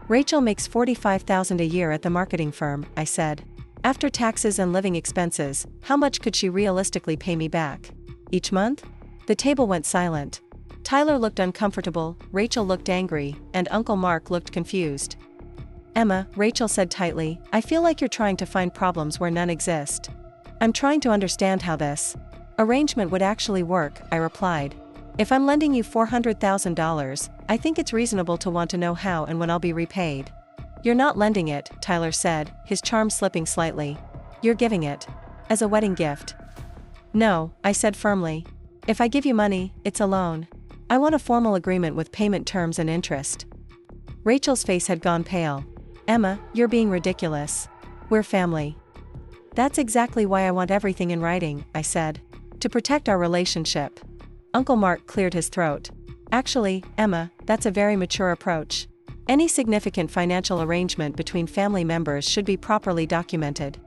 Rachel makes $45,000 a year at the marketing firm, I said. After taxes and living expenses, how much could she realistically pay me back? Each month? The table went silent. Tyler looked uncomfortable, Rachel looked angry, and Uncle Mark looked confused. Emma, Rachel said tightly, I feel like you're trying to find problems where none exist. I'm trying to understand how this arrangement would actually work, I replied. If I'm lending you $400,000, I think it's reasonable to want to know how and when I'll be repaid. You're not lending it, Tyler said, his charm slipping slightly. You're giving it. As a wedding gift. No, I said firmly. If I give you money, it's a loan. I want a formal agreement with payment terms and interest. Rachel's face had gone pale. Emma, you're being ridiculous. We're family. That's exactly why I want everything in writing, I said. To protect our relationship. Uncle Mark cleared his throat. Actually, Emma, that's a very mature approach. Any significant financial arrangement between family members should be properly documented.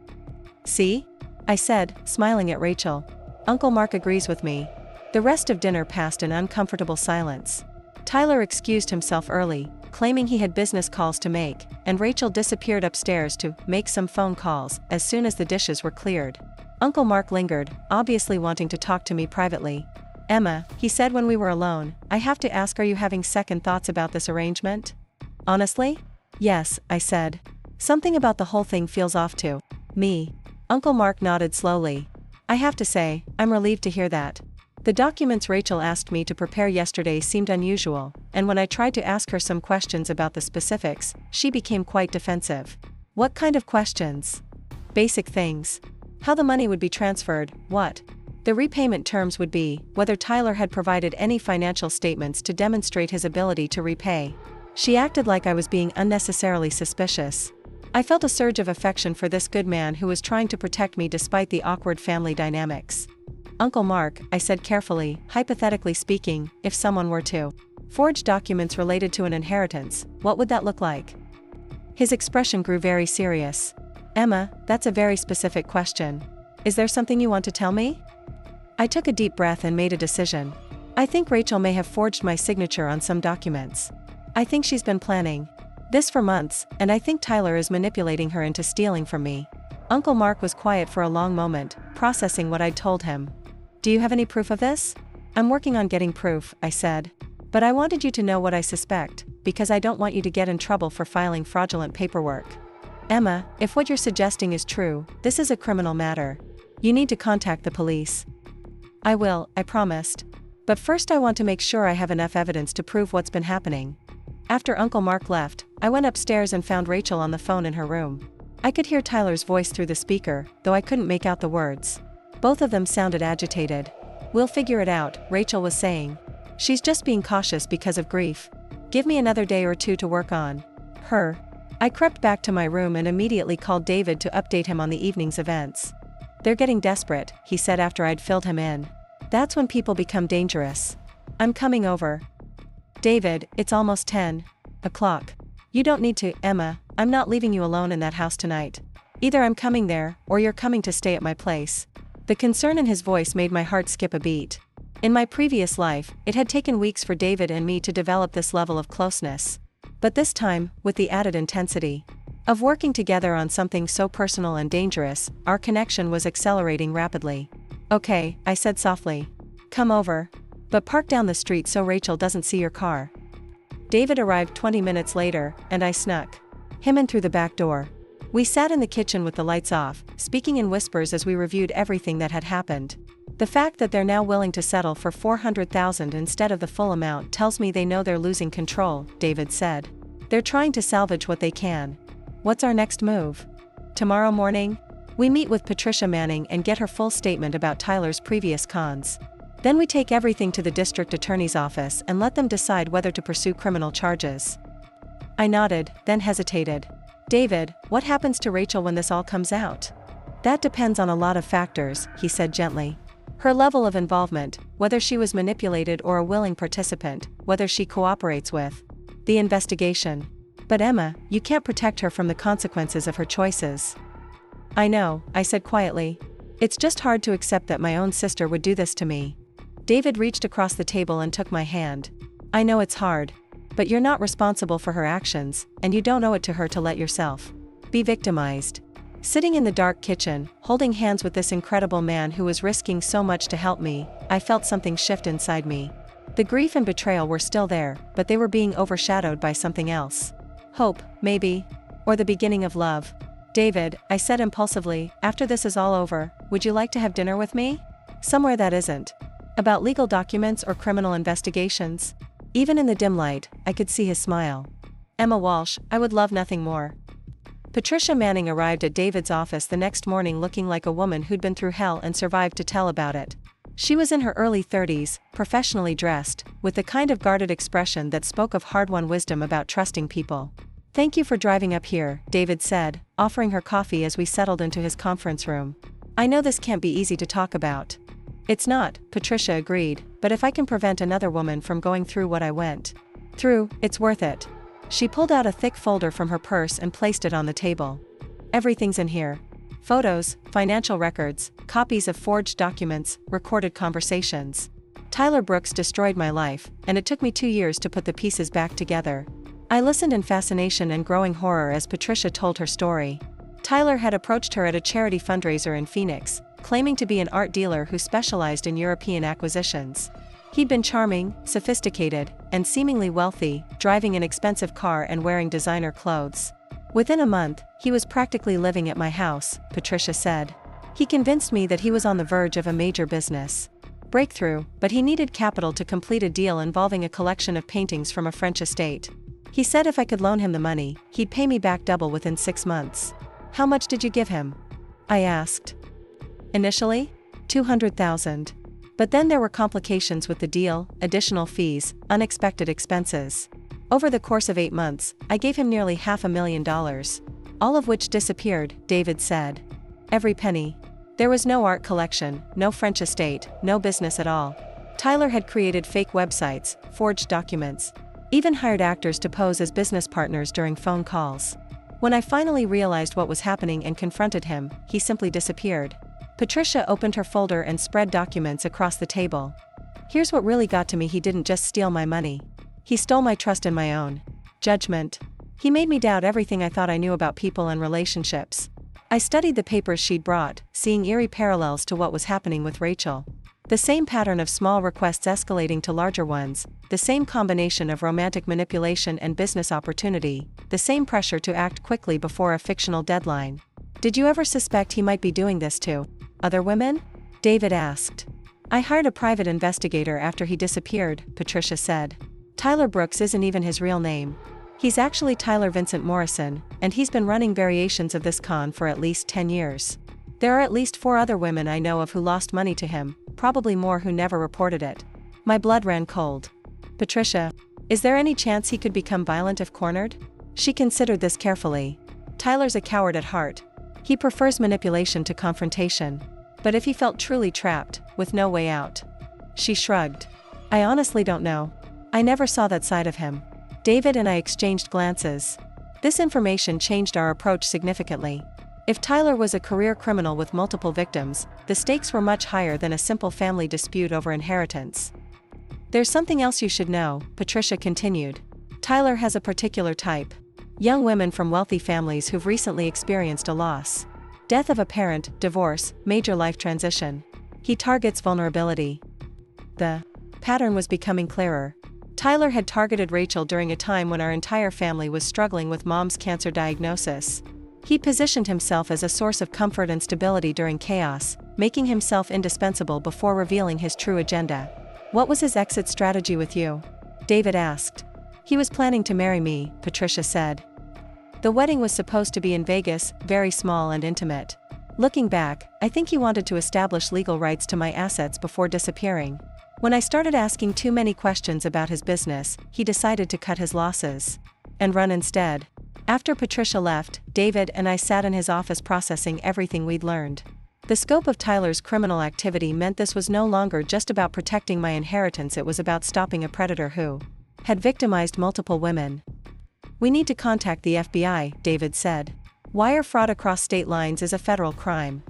See? I said, smiling at Rachel. Uncle Mark agrees with me. The rest of dinner passed in uncomfortable silence. Tyler excused himself early, claiming he had business calls to make, and Rachel disappeared upstairs to make some phone calls as soon as the dishes were cleared. Uncle Mark lingered, obviously wanting to talk to me privately. Emma, he said when we were alone, I have to ask, are you having second thoughts about this arrangement? Honestly? Yes, I said. Something about the whole thing feels off to me. Uncle Mark nodded slowly. I have to say, I'm relieved to hear that. The documents Rachel asked me to prepare yesterday seemed unusual, and when I tried to ask her some questions about the specifics, she became quite defensive. What kind of questions? Basic things. How the money would be transferred, what the repayment terms would be, whether Tyler had provided any financial statements to demonstrate his ability to repay. She acted like I was being unnecessarily suspicious. I felt a surge of affection for this good man who was trying to protect me despite the awkward family dynamics. Uncle Mark, I said carefully, hypothetically speaking, if someone were to forge documents related to an inheritance, what would that look like? His expression grew very serious. Emma, that's a very specific question. Is there something you want to tell me? I took a deep breath and made a decision. I think Rachel may have forged my signature on some documents. I think she's been planning this for months, and I think Tyler is manipulating her into stealing from me. Uncle Mark was quiet for a long moment, processing what I'd told him. Do you have any proof of this? I'm working on getting proof, I said. But I wanted you to know what I suspect, because I don't want you to get in trouble for filing fraudulent paperwork. Emma, if what you're suggesting is true, this is a criminal matter. You need to contact the police. I will, I promised. But first I want to make sure I have enough evidence to prove what's been happening. After Uncle Mark left, I went upstairs and found Rachel on the phone in her room. I could hear Tyler's voice through the speaker, though I couldn't make out the words. Both of them sounded agitated. We'll figure it out, Rachel was saying. She's just being cautious because of grief. Give me another day or two to work on her. I crept back to my room and immediately called David to update him on the evening's events. They're getting desperate, he said after I'd filled him in. That's when people become dangerous. I'm coming over. David, it's almost 10 o'clock. You don't need to, Emma, I'm not leaving you alone in that house tonight. Either I'm coming there, or you're coming to stay at my place. The concern in his voice made my heart skip a beat. In my previous life, it had taken weeks for David and me to develop this level of closeness. But this time, with the added intensity of working together on something so personal and dangerous, our connection was accelerating rapidly. Okay, I said softly. Come over. But park down the street so Rachel doesn't see your car. David arrived 20 minutes later, and I snuck him in through the back door. We sat in the kitchen with the lights off, speaking in whispers as we reviewed everything that had happened. The fact that they're now willing to settle for $400,000 instead of the full amount tells me they know they're losing control, David said. They're trying to salvage what they can. What's our next move? Tomorrow morning, we meet with Patricia Manning and get her full statement about Tyler's previous cons. Then we take everything to the district attorney's office and let them decide whether to pursue criminal charges. I nodded, then hesitated. David, what happens to Rachel when this all comes out? That depends on a lot of factors, he said gently. Her level of involvement, whether she was manipulated or a willing participant, whether she cooperates with the investigation. But Emma, you can't protect her from the consequences of her choices. I know, I said quietly. It's just hard to accept that my own sister would do this to me. David reached across the table and took my hand. I know it's hard. But you're not responsible for her actions, and you don't owe it to her to let yourself be victimized. Sitting in the dark kitchen, holding hands with this incredible man who was risking so much to help me, I felt something shift inside me. The grief and betrayal were still there, but they were being overshadowed by something else. Hope, maybe. Or the beginning of love. David, I said impulsively, after this is all over, would you like to have dinner with me? Somewhere that isn't about legal documents or criminal investigations. Even in the dim light, I could see his smile. Emma Walsh, I would love nothing more. Patricia Manning arrived at David's office the next morning looking like a woman who'd been through hell and survived to tell about it. She was in her early 30s, professionally dressed, with the kind of guarded expression that spoke of hard-won wisdom about trusting people. Thank you for driving up here, David said, offering her coffee as we settled into his conference room. I know this can't be easy to talk about. It's not, Patricia agreed, but if I can prevent another woman from going through what I went through, it's worth it. She pulled out a thick folder from her purse and placed it on the table. Everything's in here. Photos, financial records, copies of forged documents, recorded conversations. Tyler Brooks destroyed my life, and it took me 2 years to put the pieces back together. I listened in fascination and growing horror as Patricia told her story. Tyler had approached her at a charity fundraiser in Phoenix, claiming to be an art dealer who specialized in European acquisitions. He'd been charming, sophisticated, and seemingly wealthy, driving an expensive car and wearing designer clothes. Within a month, he was practically living at my house, Patricia said. He convinced me that he was on the verge of a major business breakthrough, but he needed capital to complete a deal involving a collection of paintings from a French estate. He said if I could loan him the money, he'd pay me back double within 6 months. How much did you give him? I asked. Initially, $200,000. But then there were complications with the deal, additional fees, unexpected expenses. Over the course of 8 months, I gave him nearly $500,000. All of which disappeared, David said. Every penny. There was no art collection, no French estate, no business at all. Tyler had created fake websites, forged documents, even hired actors to pose as business partners during phone calls. When I finally realized what was happening and confronted him, he simply disappeared. Patricia opened her folder and spread documents across the table. Here's what really got to me: he didn't just steal my money. He stole my trust in my own judgment. He made me doubt everything I thought I knew about people and relationships. I studied the papers she'd brought, seeing eerie parallels to what was happening with Rachel. The same pattern of small requests escalating to larger ones, the same combination of romantic manipulation and business opportunity, the same pressure to act quickly before a fictional deadline. Did you ever suspect he might be doing this to other women? David asked. I hired a private investigator after he disappeared, Patricia said. Tyler Brooks isn't even his real name. He's actually Tyler Vincent Morrison, and he's been running variations of this con for at least 10 years. There are at least 4 other women I know of who lost money to him, probably more who never reported it. My blood ran cold. Patricia, is there any chance he could become violent if cornered? She considered this carefully. Tyler's a coward at heart. He prefers manipulation to confrontation. But if he felt truly trapped, with no way out? She shrugged. I honestly don't know. I never saw that side of him. David and I exchanged glances. This information changed our approach significantly. If Tyler was a career criminal with multiple victims, the stakes were much higher than a simple family dispute over inheritance. There's something else you should know, Patricia continued. Tyler has a particular type. Young women from wealthy families who've recently experienced a loss. Death of a parent, divorce, major life transition. He targets vulnerability. The pattern was becoming clearer. Tyler had targeted Rachel during a time when our entire family was struggling with mom's cancer diagnosis. He positioned himself as a source of comfort and stability during chaos, making himself indispensable before revealing his true agenda. What was his exit strategy with you? David asked. He was planning to marry me, Patricia said. The wedding was supposed to be in Vegas, very small and intimate. Looking back, I think he wanted to establish legal rights to my assets before disappearing. When I started asking too many questions about his business, he decided to cut his losses and run instead. After Patricia left, David and I sat in his office processing everything we'd learned. The scope of Tyler's criminal activity meant this was no longer just about protecting my inheritance, it was about stopping a predator who had victimized multiple women. We need to contact the FBI, David said. Wire fraud across state lines is a federal crime.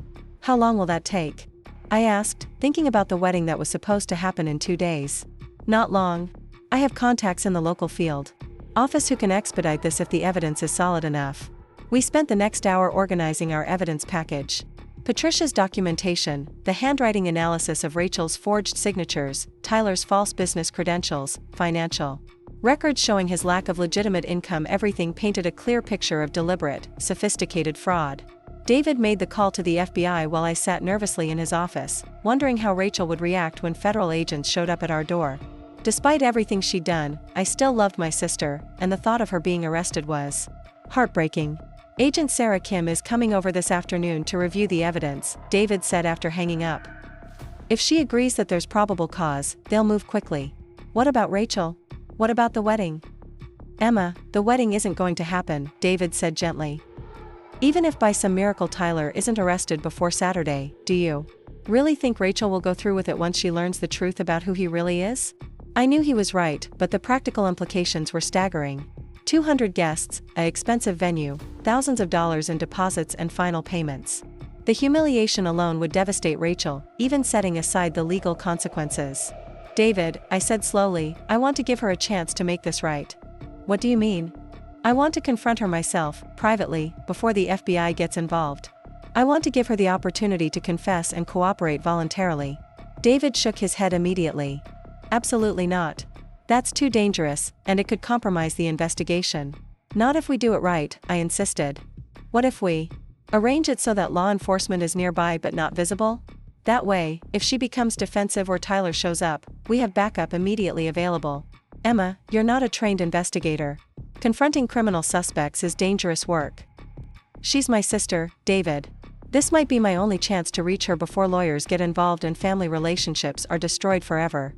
How long will that take? I asked, thinking about the wedding that was supposed to happen in 2 days. Not long. I have contacts in the local field office who can expedite this if the evidence is solid enough. We spent the next hour organizing our evidence package. Patricia's documentation, the handwriting analysis of Rachel's forged signatures, Tyler's false business credentials, financial records showing his lack of legitimate income, everything painted a clear picture of deliberate, sophisticated fraud. David made the call to the FBI while I sat nervously in his office, wondering how Rachel would react when federal agents showed up at our door. Despite everything she'd done, I still loved my sister, and the thought of her being arrested was heartbreaking. Agent Sarah Kim is coming over this afternoon to review the evidence, David said after hanging up. If she agrees that there's probable cause, they'll move quickly. What about Rachel? What about the wedding? Emma, the wedding isn't going to happen, David said gently. Even if by some miracle Tyler isn't arrested before Saturday, do you really think Rachel will go through with it once she learns the truth about who he really is? I knew he was right, but the practical implications were staggering. 200 guests, an expensive venue, thousands of dollars in deposits and final payments. The humiliation alone would devastate Rachel, even setting aside the legal consequences. David, I said slowly, I want to give her a chance to make this right. What do you mean? I want to confront her myself, privately, before the FBI gets involved. I want to give her the opportunity to confess and cooperate voluntarily. David shook his head immediately. Absolutely not. That's too dangerous, and it could compromise the investigation. Not if we do it right, I insisted. What if we arrange it so that law enforcement is nearby but not visible? That way, if she becomes defensive or Tyler shows up, we have backup immediately available. Emma, you're not a trained investigator. Confronting criminal suspects is dangerous work. She's my sister, David. This might be my only chance to reach her before lawyers get involved and family relationships are destroyed forever.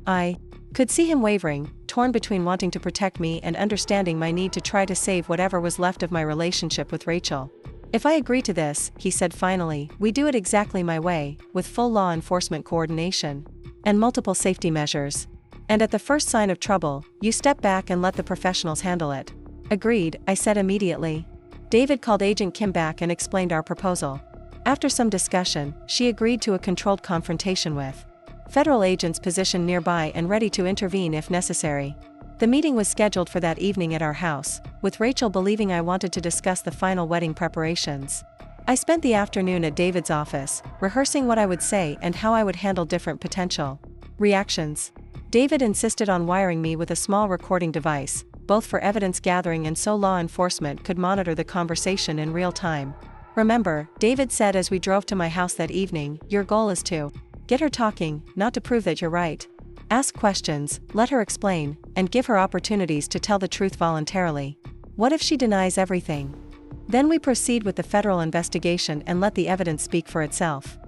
I could see him wavering, torn between wanting to protect me and understanding my need to try to save whatever was left of my relationship with Rachel. If I agree to this, he said finally, we do it exactly my way, with full law enforcement coordination and multiple safety measures. And at the first sign of trouble, you step back and let the professionals handle it. Agreed, I said immediately. David called Agent Kim back and explained our proposal. After some discussion, she agreed to a controlled confrontation with federal agents positioned nearby and ready to intervene if necessary. The meeting was scheduled for that evening at our house, with Rachel believing I wanted to discuss the final wedding preparations. I spent the afternoon at David's office, rehearsing what I would say and how I would handle different potential reactions. David insisted on wiring me with a small recording device, both for evidence gathering and so law enforcement could monitor the conversation in real time. Remember, David said as we drove to my house that evening, your goal is to get her talking, not to prove that you're right. Ask questions, let her explain, and give her opportunities to tell the truth voluntarily. What if she denies everything? Then we proceed with the federal investigation and let the evidence speak for itself.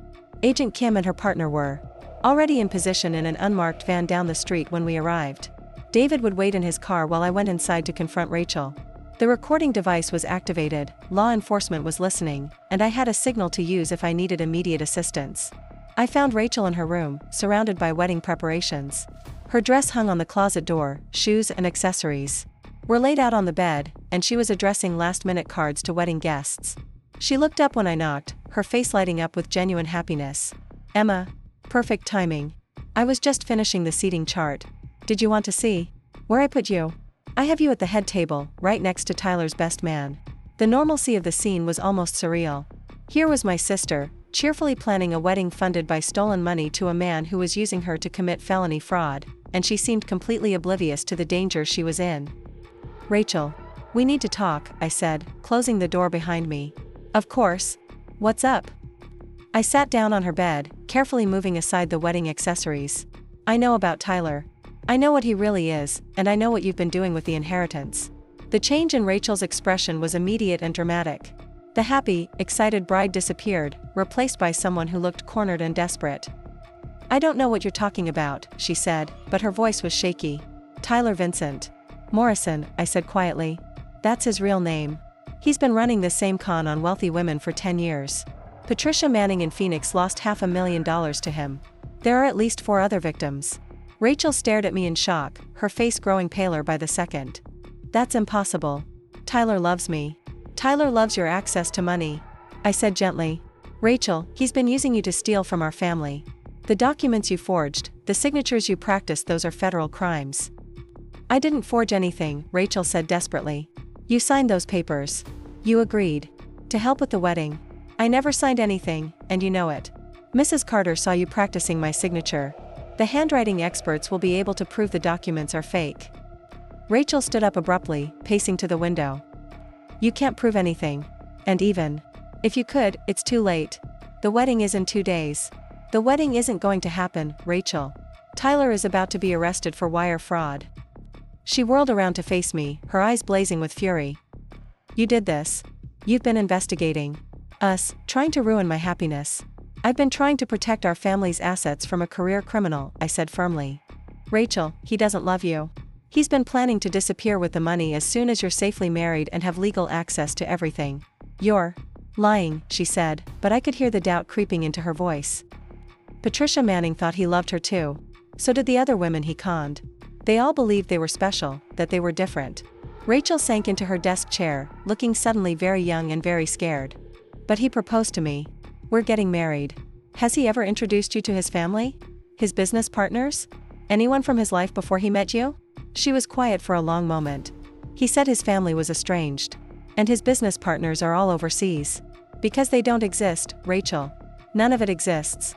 Agent Kim and her partner were already in position in an unmarked van down the street when we arrived. David would wait in his car while I went inside to confront Rachel. The recording device was activated, law enforcement was listening, and I had a signal to use if I needed immediate assistance. I found Rachel in her room, surrounded by wedding preparations. Her dress hung on the closet door, shoes and accessories were laid out on the bed, and she was addressing last-minute cards to wedding guests. She looked up when I knocked, her face lighting up with genuine happiness. Emma. Perfect timing. I was just finishing the seating chart. Did you want to see where I put you? I have you at the head table, right next to Tyler's best man. The normalcy of the scene was almost surreal. Here was my sister, cheerfully planning a wedding funded by stolen money to a man who was using her to commit felony fraud, and she seemed completely oblivious to the danger she was in. Rachel. We need to talk, I said, closing the door behind me. Of course. What's up? I sat down on her bed, carefully moving aside the wedding accessories. I know about Tyler. I know what he really is, and I know what you've been doing with the inheritance. The change in Rachel's expression was immediate and dramatic. The happy, excited bride disappeared, replaced by someone who looked cornered and desperate. I don't know what you're talking about, she said, but her voice was shaky. Tyler Vincent Morrison, I said quietly. That's his real name. He's been running this same con on wealthy women for 10 years. Patricia Manning in Phoenix lost $500,000 to him. There are at least 4 other victims. Rachel stared at me in shock, her face growing paler by the second. That's impossible. Tyler loves me. Tyler loves your access to money. I said gently. Rachel, he's been using you to steal from our family. The documents you forged, the signatures you practiced, those are federal crimes. I didn't forge anything, Rachel said desperately. You signed those papers. You agreed to help with the wedding. I never signed anything, and you know it. Mrs. Carter saw you practicing my signature. The handwriting experts will be able to prove the documents are fake. Rachel stood up abruptly, pacing to the window. You can't prove anything. And even if you could, it's too late. The wedding is in 2 days. The wedding isn't going to happen, Rachel. Tyler is about to be arrested for wire fraud. She whirled around to face me, her eyes blazing with fury. You did this. You've been investigating us, trying to ruin my happiness. I've been trying to protect our family's assets from a career criminal, I said firmly. Rachel, he doesn't love you. He's been planning to disappear with the money as soon as you're safely married and have legal access to everything. You're lying, she said, but I could hear the doubt creeping into her voice. Patricia Manning thought he loved her too. So did the other women he conned. They all believed they were special, that they were different. Rachel sank into her desk chair, looking suddenly very young and very scared. But he proposed to me. We're getting married. Has he ever introduced you to his family? His business partners? Anyone from his life before he met you? She was quiet for a long moment. He said his family was estranged. And his business partners are all overseas. Because they don't exist, Rachel. None of it exists.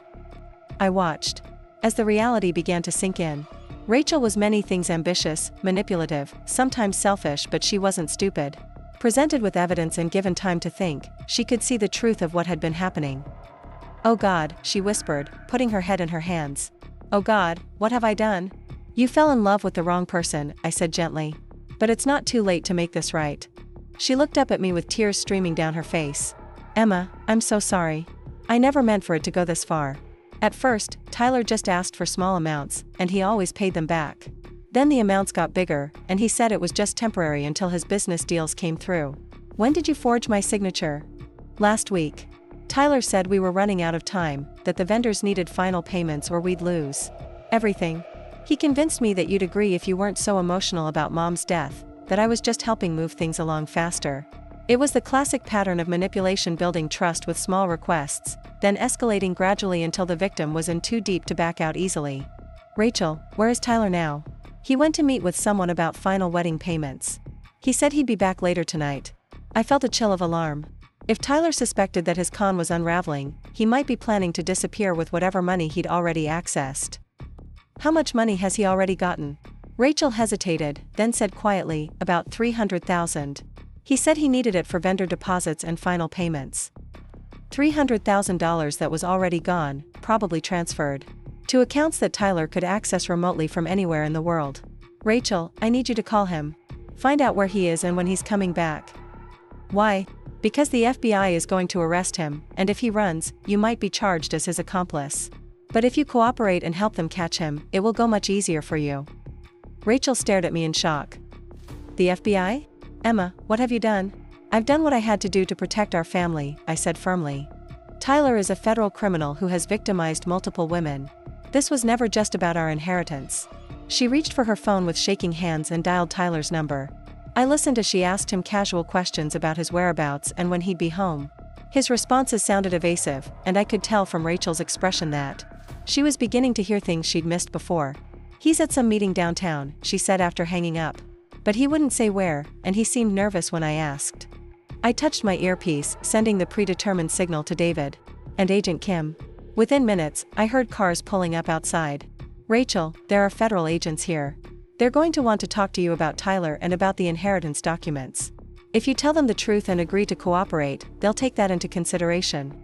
I watched as the reality began to sink in. Rachel was many things: ambitious, manipulative, sometimes selfish, but she wasn't stupid. Presented with evidence and given time to think, she could see the truth of what had been happening. Oh God, she whispered, putting her head in her hands. Oh God, what have I done? You fell in love with the wrong person, I said gently. But it's not too late to make this right. She looked up at me with tears streaming down her face. Emma, I'm so sorry. I never meant for it to go this far. At first, Tyler just asked for small amounts, and he always paid them back. Then the amounts got bigger, and he said it was just temporary until his business deals came through. When did you forge my signature? Last week. Tyler said we were running out of time, that the vendors needed final payments or we'd lose everything. He convinced me that you'd agree if you weren't so emotional about Mom's death, that I was just helping move things along faster. It was the classic pattern of manipulation, building trust with small requests, then escalating gradually until the victim was in too deep to back out easily. Rachel, where is Tyler now? He went to meet with someone about final wedding payments. He said he'd be back later tonight. I felt a chill of alarm. If Tyler suspected that his con was unraveling, he might be planning to disappear with whatever money he'd already accessed. How much money has he already gotten? Rachel hesitated, then said quietly, about $300,000. He said he needed it for vendor deposits and final payments. $300,000 that was already gone, probably transferred to accounts that Tyler could access remotely from anywhere in the world. Rachel, I need you to call him. Find out where he is and when he's coming back. Why? Because the FBI is going to arrest him, and if he runs, you might be charged as his accomplice. But if you cooperate and help them catch him, it will go much easier for you. Rachel stared at me in shock. The FBI? Emma, what have you done? I've done what I had to do to protect our family, I said firmly. Tyler is a federal criminal who has victimized multiple women. This was never just about our inheritance. She reached for her phone with shaking hands and dialed Tyler's number. I listened as she asked him casual questions about his whereabouts and when he'd be home. His responses sounded evasive, and I could tell from Rachel's expression that she was beginning to hear things she'd missed before. He's at some meeting downtown, she said after hanging up. But he wouldn't say where, and he seemed nervous when I asked. I touched my earpiece, sending the predetermined signal to David and Agent Kim. Within minutes, I heard cars pulling up outside. Rachel, there are federal agents here. They're going to want to talk to you about Tyler and about the inheritance documents. If you tell them the truth and agree to cooperate, they'll take that into consideration.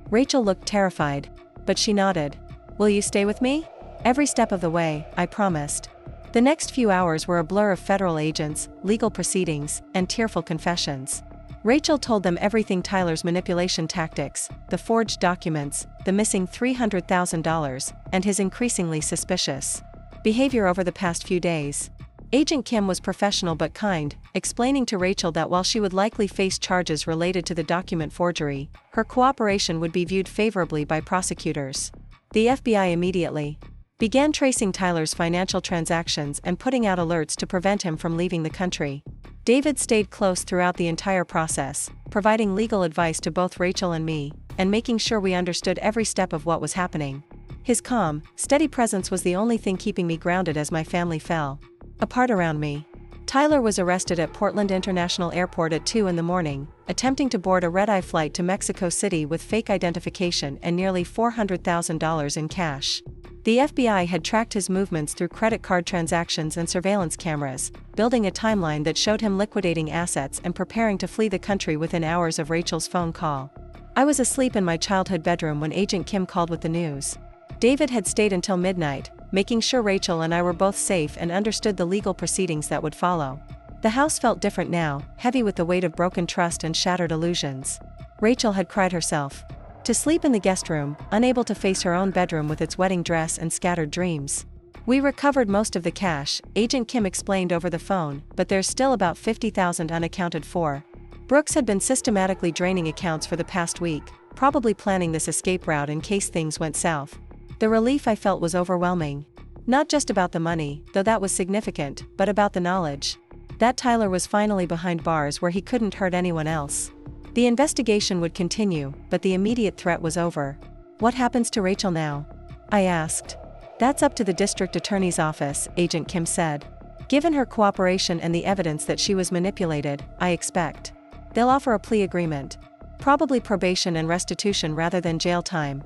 Rachel looked terrified, but she nodded. Will you stay with me? Every step of the way, I promised. The next few hours were a blur of federal agents, legal proceedings, and tearful confessions. Rachel told them everything: Tyler's manipulation tactics, the forged documents, the missing $300,000, and his increasingly suspicious behavior over the past few days. Agent Kim was professional but kind, explaining to Rachel that while she would likely face charges related to the document forgery, her cooperation would be viewed favorably by prosecutors. The FBI immediately began tracing Tyler's financial transactions and putting out alerts to prevent him from leaving the country. David stayed close throughout the entire process, providing legal advice to both Rachel and me, and making sure we understood every step of what was happening. His calm, steady presence was the only thing keeping me grounded as my family fell apart around me. Tyler was arrested at Portland International Airport at 2 a.m, attempting to board a red-eye flight to Mexico City with fake identification and nearly $400,000 in cash. The FBI had tracked his movements through credit card transactions and surveillance cameras, building a timeline that showed him liquidating assets and preparing to flee the country within hours of Rachel's phone call. I was asleep in my childhood bedroom when Agent Kim called with the news. David had stayed until midnight, making sure Rachel and I were both safe and understood the legal proceedings that would follow. The house felt different now, heavy with the weight of broken trust and shattered illusions. Rachel had cried herself to sleep in the guest room, unable to face her own bedroom with its wedding dress and scattered dreams. We recovered most of the cash, Agent Kim explained over the phone, but there's still about $50,000 unaccounted for. Brooks had been systematically draining accounts for the past week, probably planning this escape route in case things went south. The relief I felt was overwhelming. Not just about the money, though that was significant, but about the knowledge that Tyler was finally behind bars where he couldn't hurt anyone else. The investigation would continue, but the immediate threat was over. What happens to Rachel now? I asked. That's up to the district attorney's office, Agent Kim said. Given her cooperation and the evidence that she was manipulated, I expect they'll offer a plea agreement. Probably probation and restitution rather than jail time.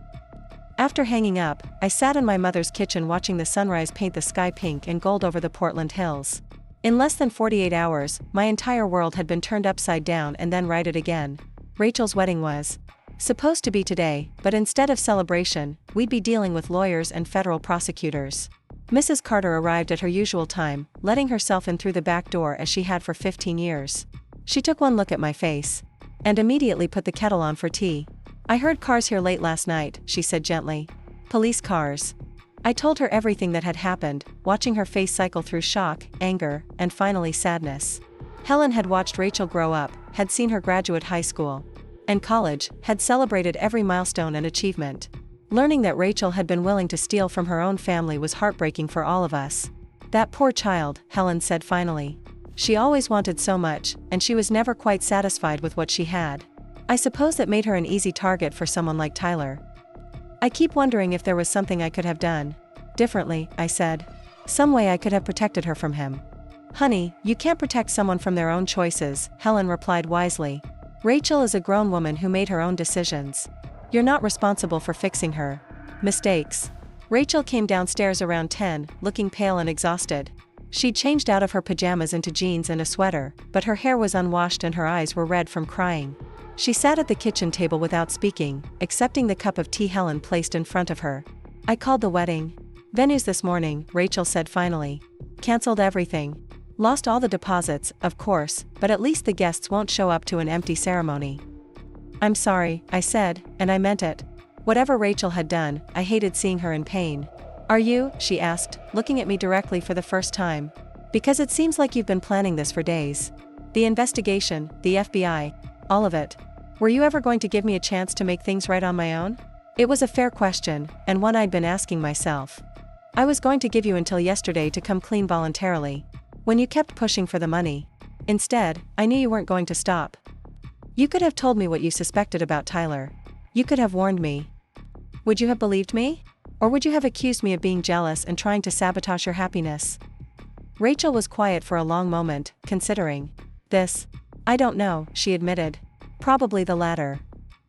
After hanging up, I sat in my mother's kitchen watching the sunrise paint the sky pink and gold over the Portland hills. In less than 48 hours, my entire world had been turned upside down and then righted again. Rachel's wedding was supposed to be today, but instead of celebration, we'd be dealing with lawyers and federal prosecutors. Mrs. Carter arrived at her usual time, letting herself in through the back door as she had for 15 years. She took one look at my face and immediately put the kettle on for tea. I heard cars here late last night, she said gently. Police cars. I told her everything that had happened, watching her face cycle through shock, anger, and finally sadness. Helen had watched Rachel grow up, had seen her graduate high school and college, had celebrated every milestone and achievement. Learning that Rachel had been willing to steal from her own family was heartbreaking for all of us. That poor child, Helen said finally. She always wanted so much, and she was never quite satisfied with what she had. I suppose that made her an easy target for someone like Tyler. I keep wondering if there was something I could have done differently, I said. Some way I could have protected her from him. Honey, you can't protect someone from their own choices, Helen replied wisely. Rachel is a grown woman who made her own decisions. You're not responsible for fixing her mistakes. Rachel came downstairs around 10, looking pale and exhausted. She'd changed out of her pajamas into jeans and a sweater, but her hair was unwashed and her eyes were red from crying. She sat at the kitchen table without speaking, accepting the cup of tea Helen placed in front of her. I called the wedding venues this morning, Rachel said finally. Cancelled everything. Lost all the deposits, of course, but at least the guests won't show up to an empty ceremony. I'm sorry, I said, and I meant it. Whatever Rachel had done, I hated seeing her in pain. Are you? She asked, looking at me directly for the first time. Because it seems like you've been planning this for days. The investigation, the FBI, all of it. Were you ever going to give me a chance to make things right on my own? It was a fair question, and one I'd been asking myself. I was going to give you until yesterday to come clean voluntarily. When you kept pushing for the money. Instead, I knew you weren't going to stop. You could have told me what you suspected about Tyler. You could have warned me. Would you have believed me? Or would you have accused me of being jealous and trying to sabotage your happiness? Rachel was quiet for a long moment, considering. This. I don't know, she admitted. Probably the latter.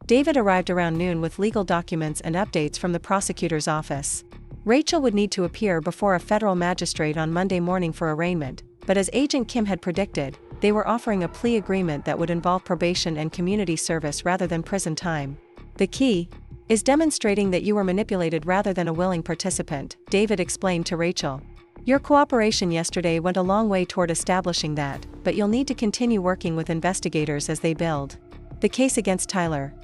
David arrived around noon with legal documents and updates from the prosecutor's office. Rachel would need to appear before a federal magistrate on Monday morning for arraignment, but as Agent Kim had predicted, they were offering a plea agreement that would involve probation and community service rather than prison time. The key is demonstrating that you were manipulated rather than a willing participant, David explained to Rachel. Your cooperation yesterday went a long way toward establishing that, but you'll need to continue working with investigators as they build the case against Tyler.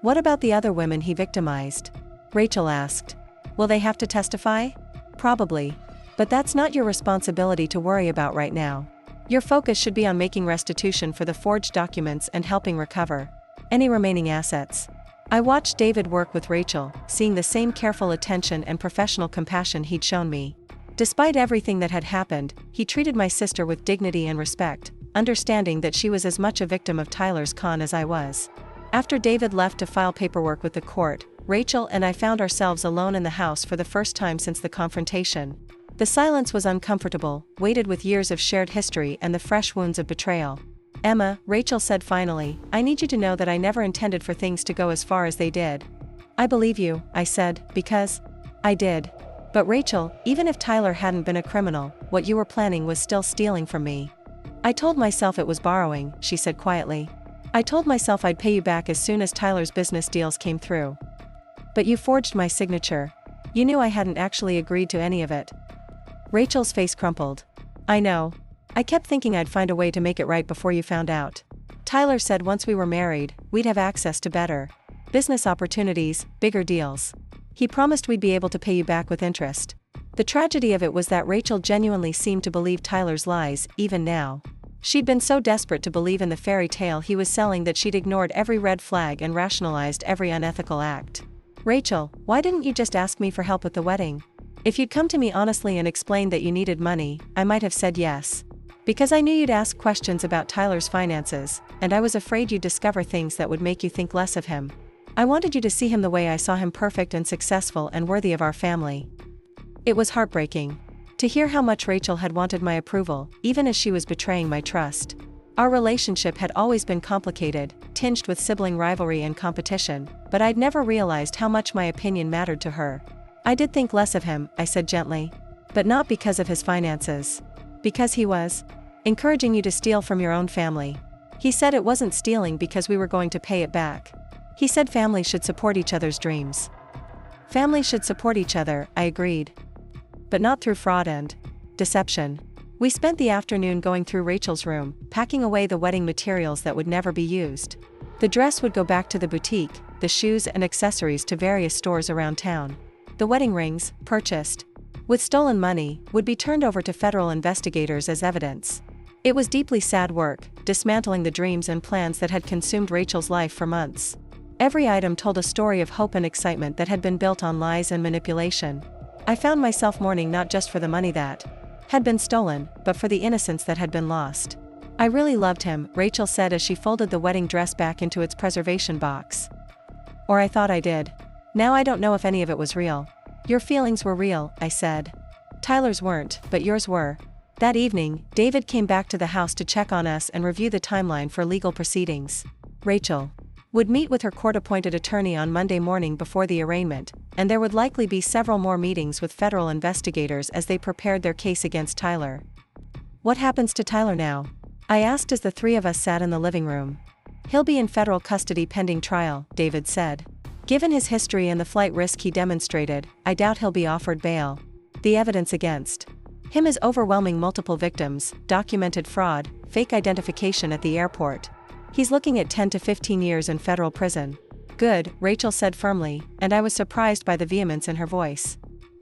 What about the other women he victimized? Rachel asked. Will they have to testify? Probably. But that's not your responsibility to worry about right now. Your focus should be on making restitution for the forged documents and helping recover any remaining assets. I watched David work with Rachel, seeing the same careful attention and professional compassion he'd shown me. Despite everything that had happened, he treated my sister with dignity and respect, understanding that she was as much a victim of Tyler's con as I was. After David left to file paperwork with the court, Rachel and I found ourselves alone in the house for the first time since the confrontation. The silence was uncomfortable, weighted with years of shared history and the fresh wounds of betrayal. Emma, Rachel said finally, I need you to know that I never intended for things to go as far as they did. I believe you, I said, because I did. But Rachel, even if Tyler hadn't been a criminal, what you were planning was still stealing from me. I told myself it was borrowing, she said quietly. I told myself I'd pay you back as soon as Tyler's business deals came through. But you forged my signature. You knew I hadn't actually agreed to any of it. Rachel's face crumpled. I know. I kept thinking I'd find a way to make it right before you found out. Tyler said once we were married, we'd have access to better business opportunities, bigger deals. He promised we'd be able to pay you back with interest. The tragedy of it was that Rachel genuinely seemed to believe Tyler's lies, even now. She'd been so desperate to believe in the fairy tale he was selling that she'd ignored every red flag and rationalized every unethical act. Rachel, why didn't you just ask me for help with the wedding? If you'd come to me honestly and explained that you needed money, I might have said yes. Because I knew you'd ask questions about Tyler's finances, and I was afraid you'd discover things that would make you think less of him. I wanted you to see him the way I saw him, perfect and successful and worthy of our family. It was heartbreaking to hear how much Rachel had wanted my approval, even as she was betraying my trust. Our relationship had always been complicated, tinged with sibling rivalry and competition, but I'd never realized how much my opinion mattered to her. I did think less of him, I said gently. But not because of his finances. Because he was encouraging you to steal from your own family. He said it wasn't stealing because we were going to pay it back. He said families should support each other's dreams. Families should support each other, I agreed. But not through fraud and deception. We spent the afternoon going through Rachel's room, packing away the wedding materials that would never be used. The dress would go back to the boutique, the shoes and accessories to various stores around town. The wedding rings, purchased with stolen money, would be turned over to federal investigators as evidence. It was deeply sad work, dismantling the dreams and plans that had consumed Rachel's life for months. Every item told a story of hope and excitement that had been built on lies and manipulation. I found myself mourning not just for the money that had been stolen, but for the innocence that had been lost. I really loved him, Rachel said as she folded the wedding dress back into its preservation box. Or I thought I did. Now I don't know if any of it was real. Your feelings were real, I said. Tyler's weren't, but yours were. That evening, David came back to the house to check on us and review the timeline for legal proceedings. Rachel would meet with her court-appointed attorney on Monday morning before the arraignment, and there would likely be several more meetings with federal investigators as they prepared their case against Tyler. What happens to Tyler now? I asked as the three of us sat in the living room. He'll be in federal custody pending trial, David said. Given his history and the flight risk he demonstrated, I doubt he'll be offered bail. The evidence against him is overwhelming: multiple victims, documented fraud, fake identification at the airport. He's looking at 10 to 15 years in federal prison. Good, Rachel said firmly, and I was surprised by the vehemence in her voice.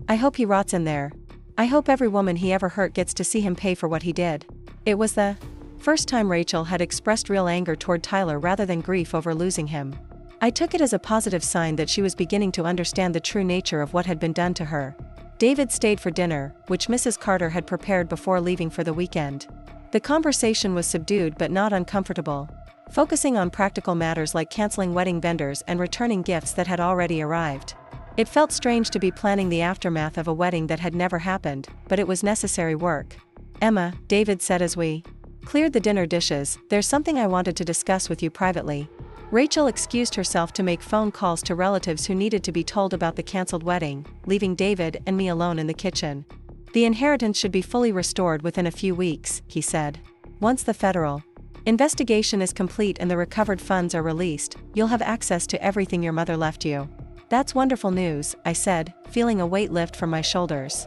I hope he rots in there. I hope every woman he ever hurt gets to see him pay for what he did. It was the first time Rachel had expressed real anger toward Tyler rather than grief over losing him. I took it as a positive sign that she was beginning to understand the true nature of what had been done to her. David stayed for dinner, which Mrs. Carter had prepared before leaving for the weekend. The conversation was subdued but not uncomfortable, focusing on practical matters like canceling wedding vendors and returning gifts that had already arrived. It felt strange to be planning the aftermath of a wedding that had never happened, but it was necessary work. Emma, David said as we cleared the dinner dishes, there's something I wanted to discuss with you privately. Rachel excused herself to make phone calls to relatives who needed to be told about the canceled wedding, leaving David and me alone in the kitchen. The inheritance should be fully restored within a few weeks, he said. Once the federal investigation is complete and the recovered funds are released, you'll have access to everything your mother left you. That's wonderful news, I said, feeling a weight lift from my shoulders.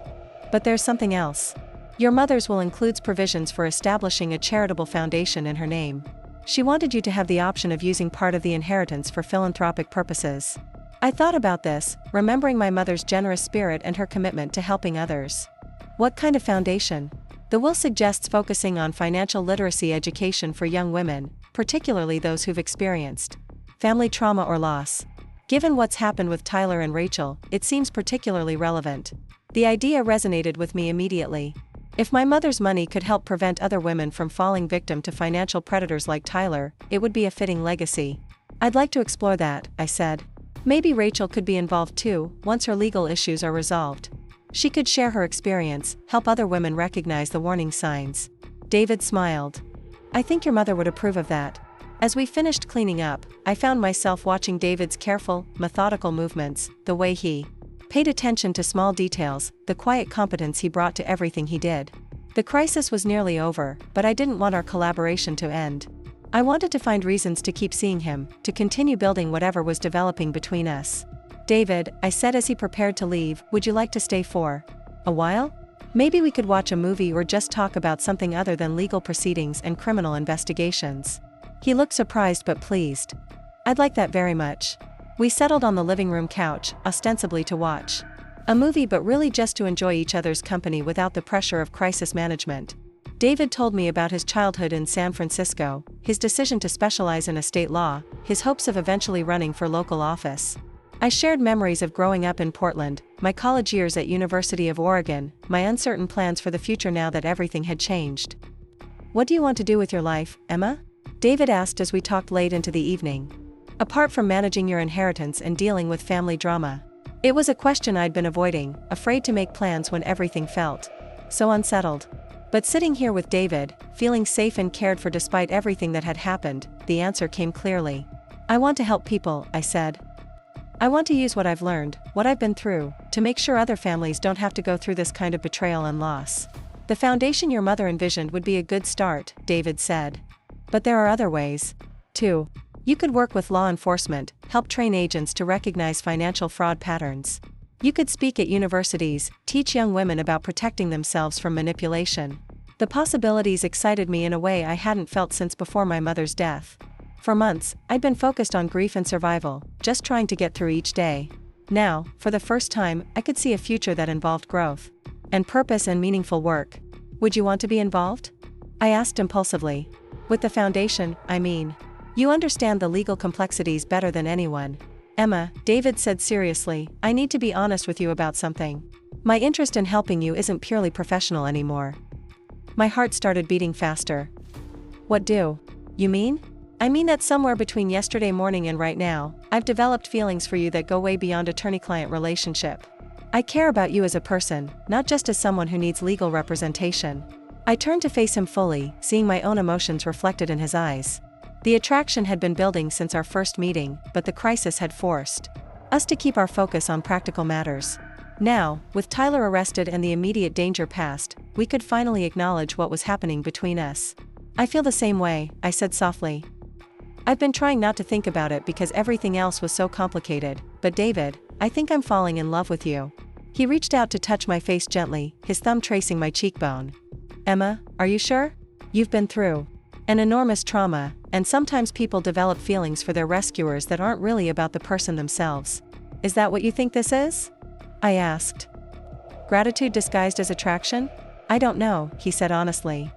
But there's something else. Your mother's will includes provisions for establishing a charitable foundation in her name. She wanted you to have the option of using part of the inheritance for philanthropic purposes. I thought about this, remembering my mother's generous spirit and her commitment to helping others. What kind of foundation? The will suggests focusing on financial literacy education for young women, particularly those who've experienced family trauma or loss. Given what's happened with Tyler and Rachel, it seems particularly relevant. The idea resonated with me immediately. If my mother's money could help prevent other women from falling victim to financial predators like Tyler, it would be a fitting legacy. I'd like to explore that, I said. Maybe Rachel could be involved too, once her legal issues are resolved. She could share her experience, help other women recognize the warning signs. David smiled. I think your mother would approve of that. As we finished cleaning up, I found myself watching David's careful, methodical movements, the way he paid attention to small details, the quiet competence he brought to everything he did. The crisis was nearly over, but I didn't want our collaboration to end. I wanted to find reasons to keep seeing him, to continue building whatever was developing between us. David, I said as he prepared to leave, would you like to stay for a while? Maybe we could watch a movie or just talk about something other than legal proceedings and criminal investigations. He looked surprised but pleased. I'd like that very much. We settled on the living room couch, ostensibly to watch a movie but really just to enjoy each other's company without the pressure of crisis management. David told me about his childhood in San Francisco, his decision to specialize in estate law, his hopes of eventually running for local office. I shared memories of growing up in Portland, my college years at University of Oregon, my uncertain plans for the future now that everything had changed. What do you want to do with your life, Emma? David asked as we talked late into the evening. Apart from managing your inheritance and dealing with family drama. It was a question I'd been avoiding, afraid to make plans when everything felt so unsettled. But sitting here with David, feeling safe and cared for despite everything that had happened, the answer came clearly. I want to help people, I said. I want to use what I've learned, what I've been through, to make sure other families don't have to go through this kind of betrayal and loss. The foundation your mother envisioned would be a good start, David said. But there are other ways, too. You could work with law enforcement, help train agents to recognize financial fraud patterns. You could speak at universities, teach young women about protecting themselves from manipulation. The possibilities excited me in a way I hadn't felt since before my mother's death. For months, I'd been focused on grief and survival, just trying to get through each day. Now, for the first time, I could see a future that involved growth and purpose and meaningful work. Would you want to be involved? I asked impulsively. With the foundation, I mean. You understand the legal complexities better than anyone. Emma, David said seriously, I need to be honest with you about something. My interest in helping you isn't purely professional anymore. My heart started beating faster. What do you mean? I mean that somewhere between yesterday morning and right now, I've developed feelings for you that go way beyond attorney-client relationship. I care about you as a person, not just as someone who needs legal representation. I turned to face him fully, seeing my own emotions reflected in his eyes. The attraction had been building since our first meeting, but the crisis had forced us to keep our focus on practical matters. Now, with Tyler arrested and the immediate danger past, we could finally acknowledge what was happening between us. I feel the same way, I said softly. I've been trying not to think about it because everything else was so complicated, but David, I think I'm falling in love with you. He reached out to touch my face gently, his thumb tracing my cheekbone. Emma, are you sure? You've been through an enormous trauma, and sometimes people develop feelings for their rescuers that aren't really about the person themselves. Is that what you think this is? I asked. Gratitude disguised as attraction? I don't know, he said honestly.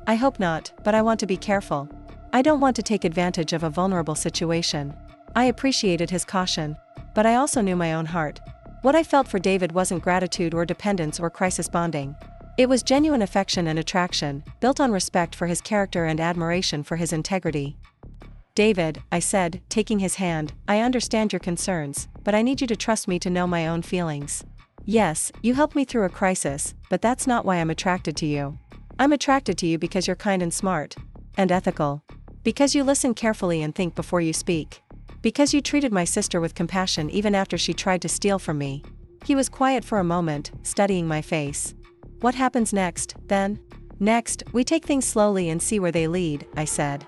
I hope not, but I want to be careful. I don't want to take advantage of a vulnerable situation. I appreciated his caution, but I also knew my own heart. What I felt for David wasn't gratitude or dependence or crisis bonding. It was genuine affection and attraction, built on respect for his character and admiration for his integrity. David, I said, taking his hand, I understand your concerns, but I need you to trust me to know my own feelings. Yes, you helped me through a crisis, but that's not why I'm attracted to you. I'm attracted to you because you're kind and smart. And ethical. Because you listen carefully and think before you speak. Because you treated my sister with compassion even after she tried to steal from me. He was quiet for a moment, studying my face. What happens next, then? Next, we take things slowly and see where they lead, I said.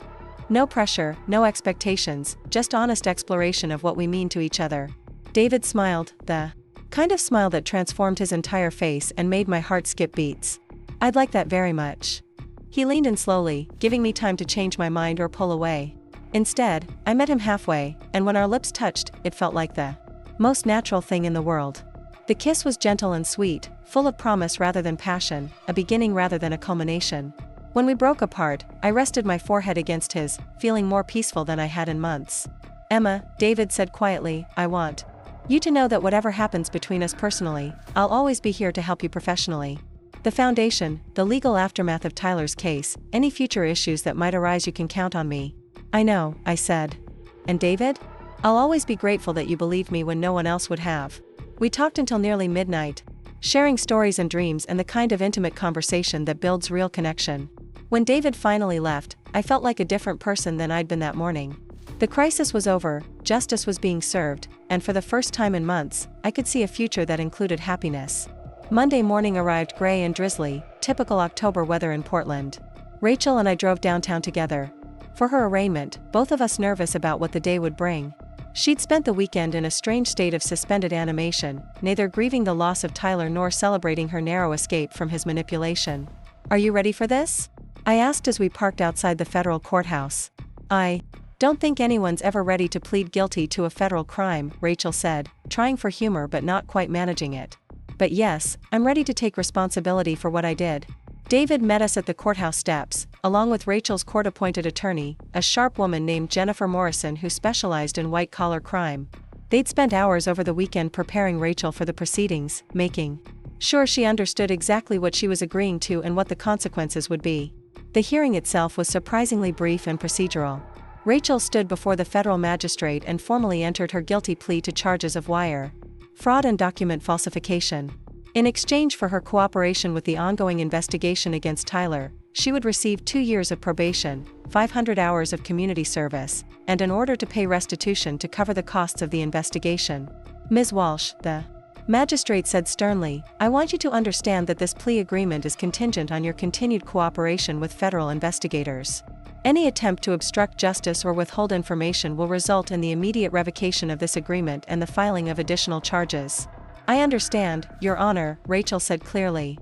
No pressure, no expectations, just honest exploration of what we mean to each other. David smiled, the kind of smile that transformed his entire face and made my heart skip beats. I'd like that very much. He leaned in slowly, giving me time to change my mind or pull away. Instead, I met him halfway, and when our lips touched, it felt like the most natural thing in the world. The kiss was gentle and sweet, full of promise rather than passion, a beginning rather than a culmination. When we broke apart, I rested my forehead against his, feeling more peaceful than I had in months. Emma, David said quietly, I want you to know that whatever happens between us personally, I'll always be here to help you professionally. The foundation, the legal aftermath of Tyler's case, any future issues that might arise, you can count on me. I know, I said. And David? I'll always be grateful that you believed me when no one else would have. We talked until nearly midnight, sharing stories and dreams and the kind of intimate conversation that builds real connection. When David finally left, I felt like a different person than I'd been that morning. The crisis was over, justice was being served, and for the first time in months, I could see a future that included happiness. Monday morning arrived gray and drizzly, typical October weather in Portland. Rachel and I drove downtown together. For her arraignment, both of us nervous about what the day would bring. She'd spent the weekend in a strange state of suspended animation, neither grieving the loss of Tyler nor celebrating her narrow escape from his manipulation. Are you ready for this? I asked as we parked outside the federal courthouse. I don't think anyone's ever ready to plead guilty to a federal crime, Rachel said, trying for humor but not quite managing it. But yes, I'm ready to take responsibility for what I did. David met us at the courthouse steps, along with Rachel's court-appointed attorney, a sharp woman named Jennifer Morrison who specialized in white-collar crime. They'd spent hours over the weekend preparing Rachel for the proceedings, making sure she understood exactly what she was agreeing to and what the consequences would be. The hearing itself was surprisingly brief and procedural. Rachel stood before the federal magistrate and formally entered her guilty plea to charges of wire fraud and document falsification. In exchange for her cooperation with the ongoing investigation against Tyler, she would receive 2 years of probation, 500 hours of community service, and an order to pay restitution to cover the costs of the investigation. Ms. Walsh, the magistrate said sternly, I want you to understand that this plea agreement is contingent on your continued cooperation with federal investigators. Any attempt to obstruct justice or withhold information will result in the immediate revocation of this agreement and the filing of additional charges. I understand, Your Honor, Rachel said clearly.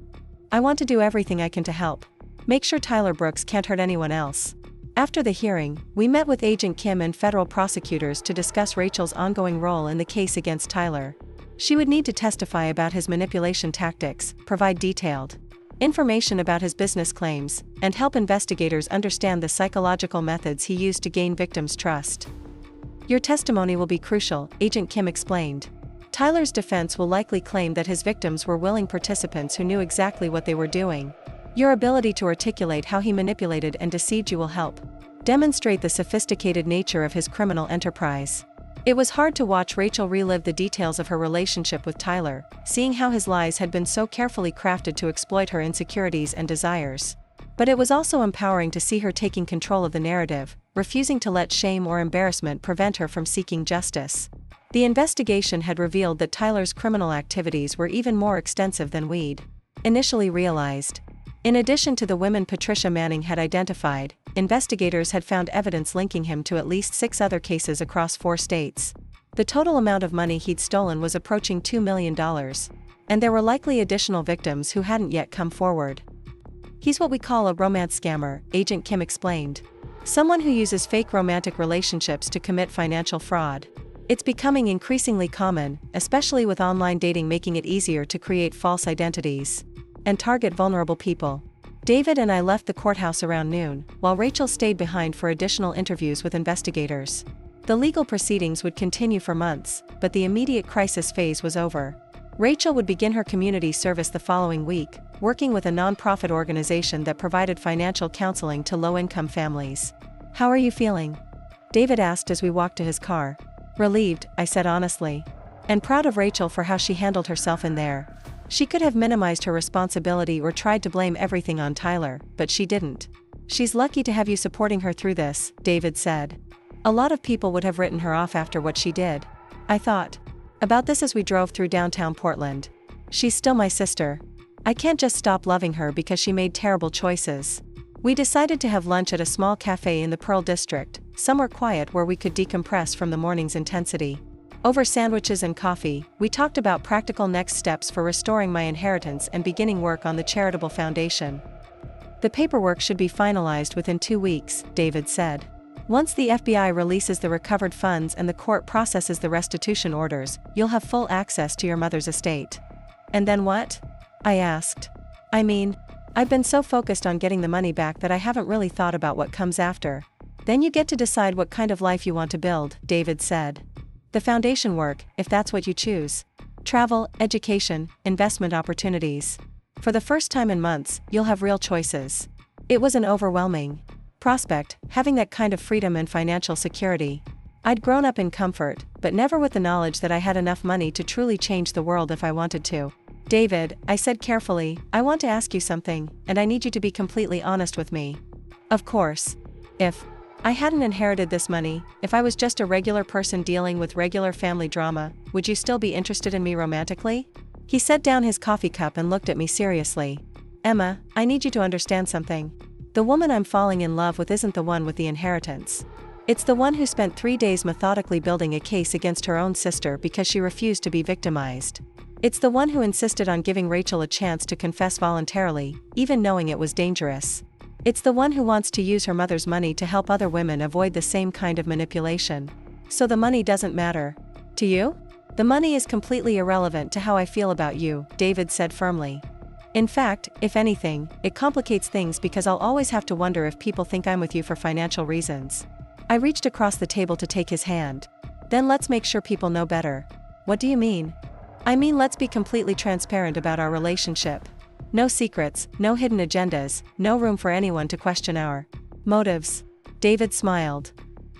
I want to do everything I can to help. Make sure Tyler Brooks can't hurt anyone else. After the hearing, we met with Agent Kim and federal prosecutors to discuss Rachel's ongoing role in the case against Tyler. She would need to testify about his manipulation tactics, provide detailed information about his business claims, and help investigators understand the psychological methods he used to gain victims' trust. Your testimony will be crucial, Agent Kim explained. Tyler's defense will likely claim that his victims were willing participants who knew exactly what they were doing. Your ability to articulate how he manipulated and deceived you will help demonstrate the sophisticated nature of his criminal enterprise. It was hard to watch Rachel relive the details of her relationship with Tyler, seeing how his lies had been so carefully crafted to exploit her insecurities and desires. But it was also empowering to see her taking control of the narrative, refusing to let shame or embarrassment prevent her from seeking justice. The investigation had revealed that Tyler's criminal activities were even more extensive than we'd initially realized. In addition to the women Patricia Manning had identified, investigators had found evidence linking him to at least 6 other cases across 4 states. The total amount of money he'd stolen was approaching $2 million. And there were likely additional victims who hadn't yet come forward. He's what we call a romance scammer, Agent Kim explained. Someone who uses fake romantic relationships to commit financial fraud. It's becoming increasingly common, especially with online dating making it easier to create false identities and target vulnerable people. David and I left the courthouse around noon, while Rachel stayed behind for additional interviews with investigators. The legal proceedings would continue for months, but the immediate crisis phase was over. Rachel would begin her community service the following week, working with a nonprofit organization that provided financial counseling to low-income families. "How are you feeling?" David asked as we walked to his car. "Relieved," I said honestly. "And proud of Rachel for how she handled herself in there. She could have minimized her responsibility or tried to blame everything on Tyler, but she didn't. She's lucky to have you supporting her through this," David said. "A lot of people would have written her off after what she did." I thought about this as we drove through downtown Portland. She's still my sister. I can't just stop loving her because she made terrible choices. We decided to have lunch at a small cafe in the Pearl District, somewhere quiet where we could decompress from the morning's intensity. Over sandwiches and coffee, we talked about practical next steps for restoring my inheritance and beginning work on the charitable foundation. "The paperwork should be finalized within 2 weeks," David said. "Once the FBI releases the recovered funds and the court processes the restitution orders, you'll have full access to your mother's estate." "And then what?" I asked. "I mean, I've been so focused on getting the money back that I haven't really thought about what comes after." "Then you get to decide what kind of life you want to build," David said. "The foundation work, if that's what you choose. Travel, education, investment opportunities. For the first time in months, you'll have real choices." It was an overwhelming prospect, having that kind of freedom and financial security. I'd grown up in comfort, but never with the knowledge that I had enough money to truly change the world if I wanted to. "David," I said carefully, "I want to ask you something, and I need you to be completely honest with me." "Of course. If I hadn't inherited this money, if I was just a regular person dealing with regular family drama, would you still be interested in me romantically?" He set down his coffee cup and looked at me seriously. "Emma, I need you to understand something. The woman I'm falling in love with isn't the one with the inheritance. It's the one who spent 3 days methodically building a case against her own sister because she refused to be victimized. It's the one who insisted on giving Rachel a chance to confess voluntarily, even knowing it was dangerous. It's the one who wants to use her mother's money to help other women avoid the same kind of manipulation. So the money doesn't matter to you? The money is completely irrelevant to how I feel about you," David said firmly. "In fact, if anything, it complicates things because I'll always have to wonder if people think I'm with you for financial reasons." I reached across the table to take his hand. "Then let's make sure people know better." "What do you mean?" "I mean, let's be completely transparent about our relationship. No secrets, no hidden agendas, no room for anyone to question our motives." David smiled.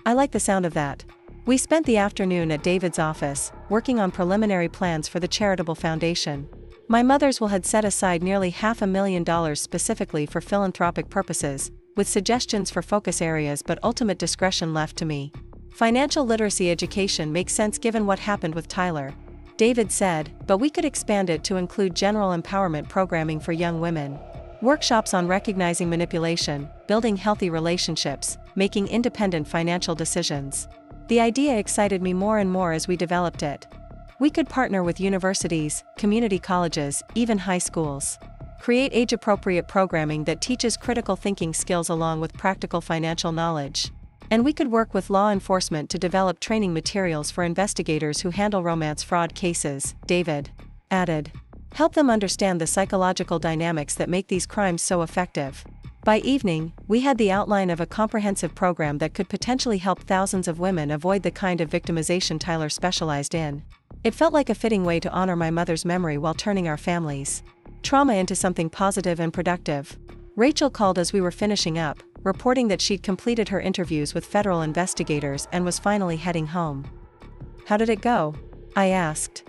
"I like the sound of that." We spent the afternoon at David's office, working on preliminary plans for the charitable foundation. My mother's will had set aside nearly $500,000 specifically for philanthropic purposes, with suggestions for focus areas but ultimate discretion left to me. "Financial literacy education makes sense given what happened with Tyler," David said, "but we could expand it to include general empowerment programming for young women. Workshops on recognizing manipulation, building healthy relationships, making independent financial decisions." The idea excited me more and more as we developed it. We could partner with universities, community colleges, even high schools. Create age-appropriate programming that teaches critical thinking skills along with practical financial knowledge. And we could work with law enforcement to develop training materials for investigators who handle romance fraud cases, David added. Help them understand the psychological dynamics that make these crimes so effective. By evening, we had the outline of a comprehensive program that could potentially help thousands of women avoid the kind of victimization Tyler specialized in. It felt like a fitting way to honor my mother's memory while turning our family's trauma into something positive and productive. Rachel called as we were finishing up, reporting that she'd completed her interviews with federal investigators and was finally heading home. "How did it go?" I asked.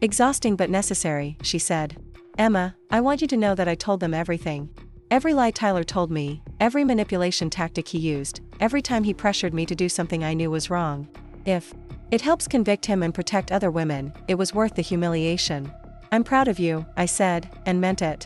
"Exhausting but necessary," she said. "Emma, I want you to know that I told them everything. Every lie Tyler told me, every manipulation tactic he used, every time he pressured me to do something I knew was wrong. If it helps convict him and protect other women, it was worth the humiliation. I'm proud of you, I said, and meant it.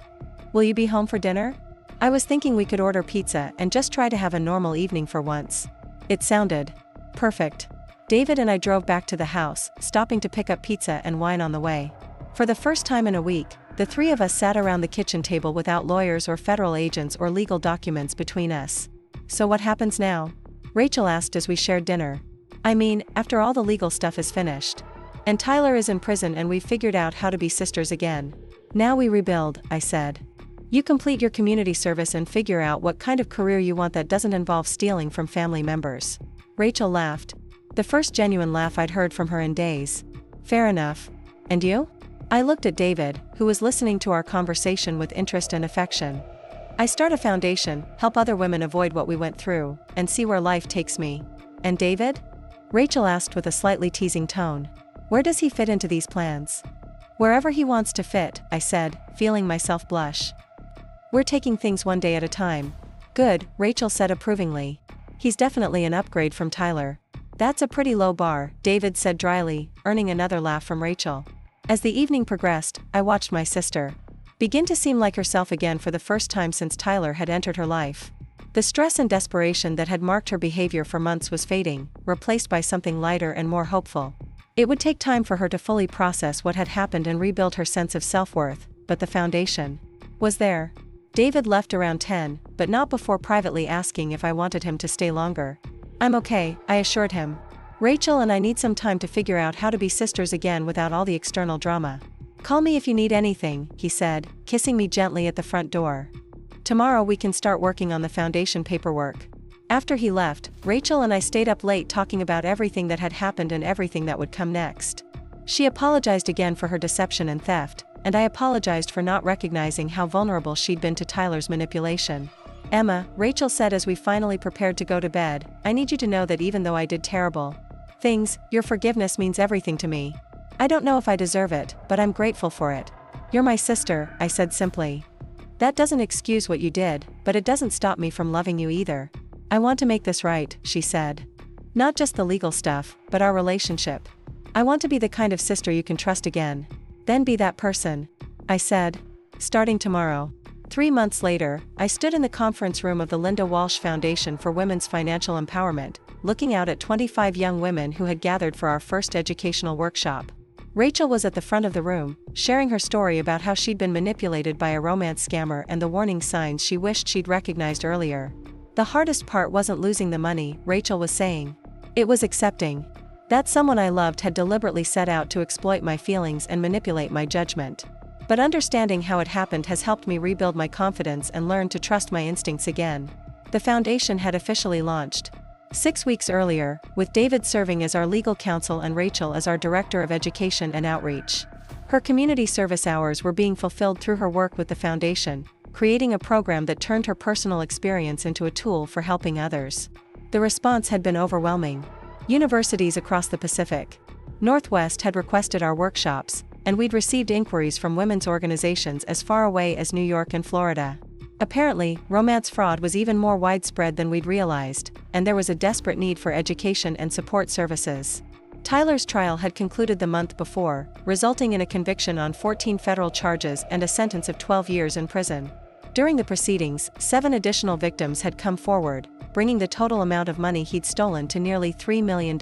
Will you be home for dinner? I was thinking we could order pizza and just try to have a normal evening for once. It sounded perfect. David and I drove back to the house, stopping to pick up pizza and wine on the way. For the first time in a week, the three of us sat around the kitchen table without lawyers or federal agents or legal documents between us. So what happens now? Rachel asked as we shared dinner. I mean, after all the legal stuff is finished. And Tyler is in prison and we've figured out how to be sisters again. Now we rebuild, I said. You complete your community service and figure out what kind of career you want that doesn't involve stealing from family members. Rachel laughed. The first genuine laugh I'd heard from her in days. Fair enough. And you? I looked at David, who was listening to our conversation with interest and affection. I start a foundation, help other women avoid what we went through, and see where life takes me. And David? Rachel asked with a slightly teasing tone. Where does he fit into these plans? Wherever he wants to fit, I said, feeling myself blush. We're taking things one day at a time. Good, Rachel said approvingly. He's definitely an upgrade from Tyler. That's a pretty low bar, David said dryly, earning another laugh from Rachel. As the evening progressed, I watched my sister begin to seem like herself again for the first time since Tyler had entered her life. The stress and desperation that had marked her behavior for months was fading, replaced by something lighter and more hopeful. It would take time for her to fully process what had happened and rebuild her sense of self-worth, but the foundation was there. David left around 10, but not before privately asking if I wanted him to stay longer. I'm okay, I assured him. Rachel and I need some time to figure out how to be sisters again without all the external drama. Call me if you need anything, he said, kissing me gently at the front door. Tomorrow we can start working on the foundation paperwork. After he left, Rachel and I stayed up late talking about everything that had happened and everything that would come next. She apologized again for her deception and theft, and I apologized for not recognizing how vulnerable she'd been to Tyler's manipulation. Emma, Rachel said as we finally prepared to go to bed, I need you to know that even though I did terrible things, your forgiveness means everything to me. I don't know if I deserve it, but I'm grateful for it. You're my sister, I said simply. That doesn't excuse what you did, but it doesn't stop me from loving you either. I want to make this right, she said. Not just the legal stuff, but our relationship. I want to be the kind of sister you can trust again. Then be that person, I said. Starting tomorrow. 3 months later, I stood in the conference room of the Emma Walsh Foundation for Women's Financial Empowerment, looking out at 25 young women who had gathered for our first educational workshop. Rachel was at the front of the room, sharing her story about how she'd been manipulated by a romance scammer and the warning signs she wished she'd recognized earlier. The hardest part wasn't losing the money, Rachel was saying. It was accepting that someone I loved had deliberately set out to exploit my feelings and manipulate my judgment. But understanding how it happened has helped me rebuild my confidence and learn to trust my instincts again. The foundation had officially launched 6 weeks earlier, with David serving as our legal counsel and Rachel as our director of education and outreach. Her community service hours were being fulfilled through her work with the foundation, creating a program that turned her personal experience into a tool for helping others. The response had been overwhelming. Universities across the Pacific Northwest had requested our workshops, and we'd received inquiries from women's organizations as far away as New York and Florida. Apparently, romance fraud was even more widespread than we'd realized, and there was a desperate need for education and support services. Tyler's trial had concluded the month before, resulting in a conviction on 14 federal charges and a sentence of 12 years in prison. During the proceedings, 7 additional victims had come forward, bringing the total amount of money he'd stolen to nearly $3 million.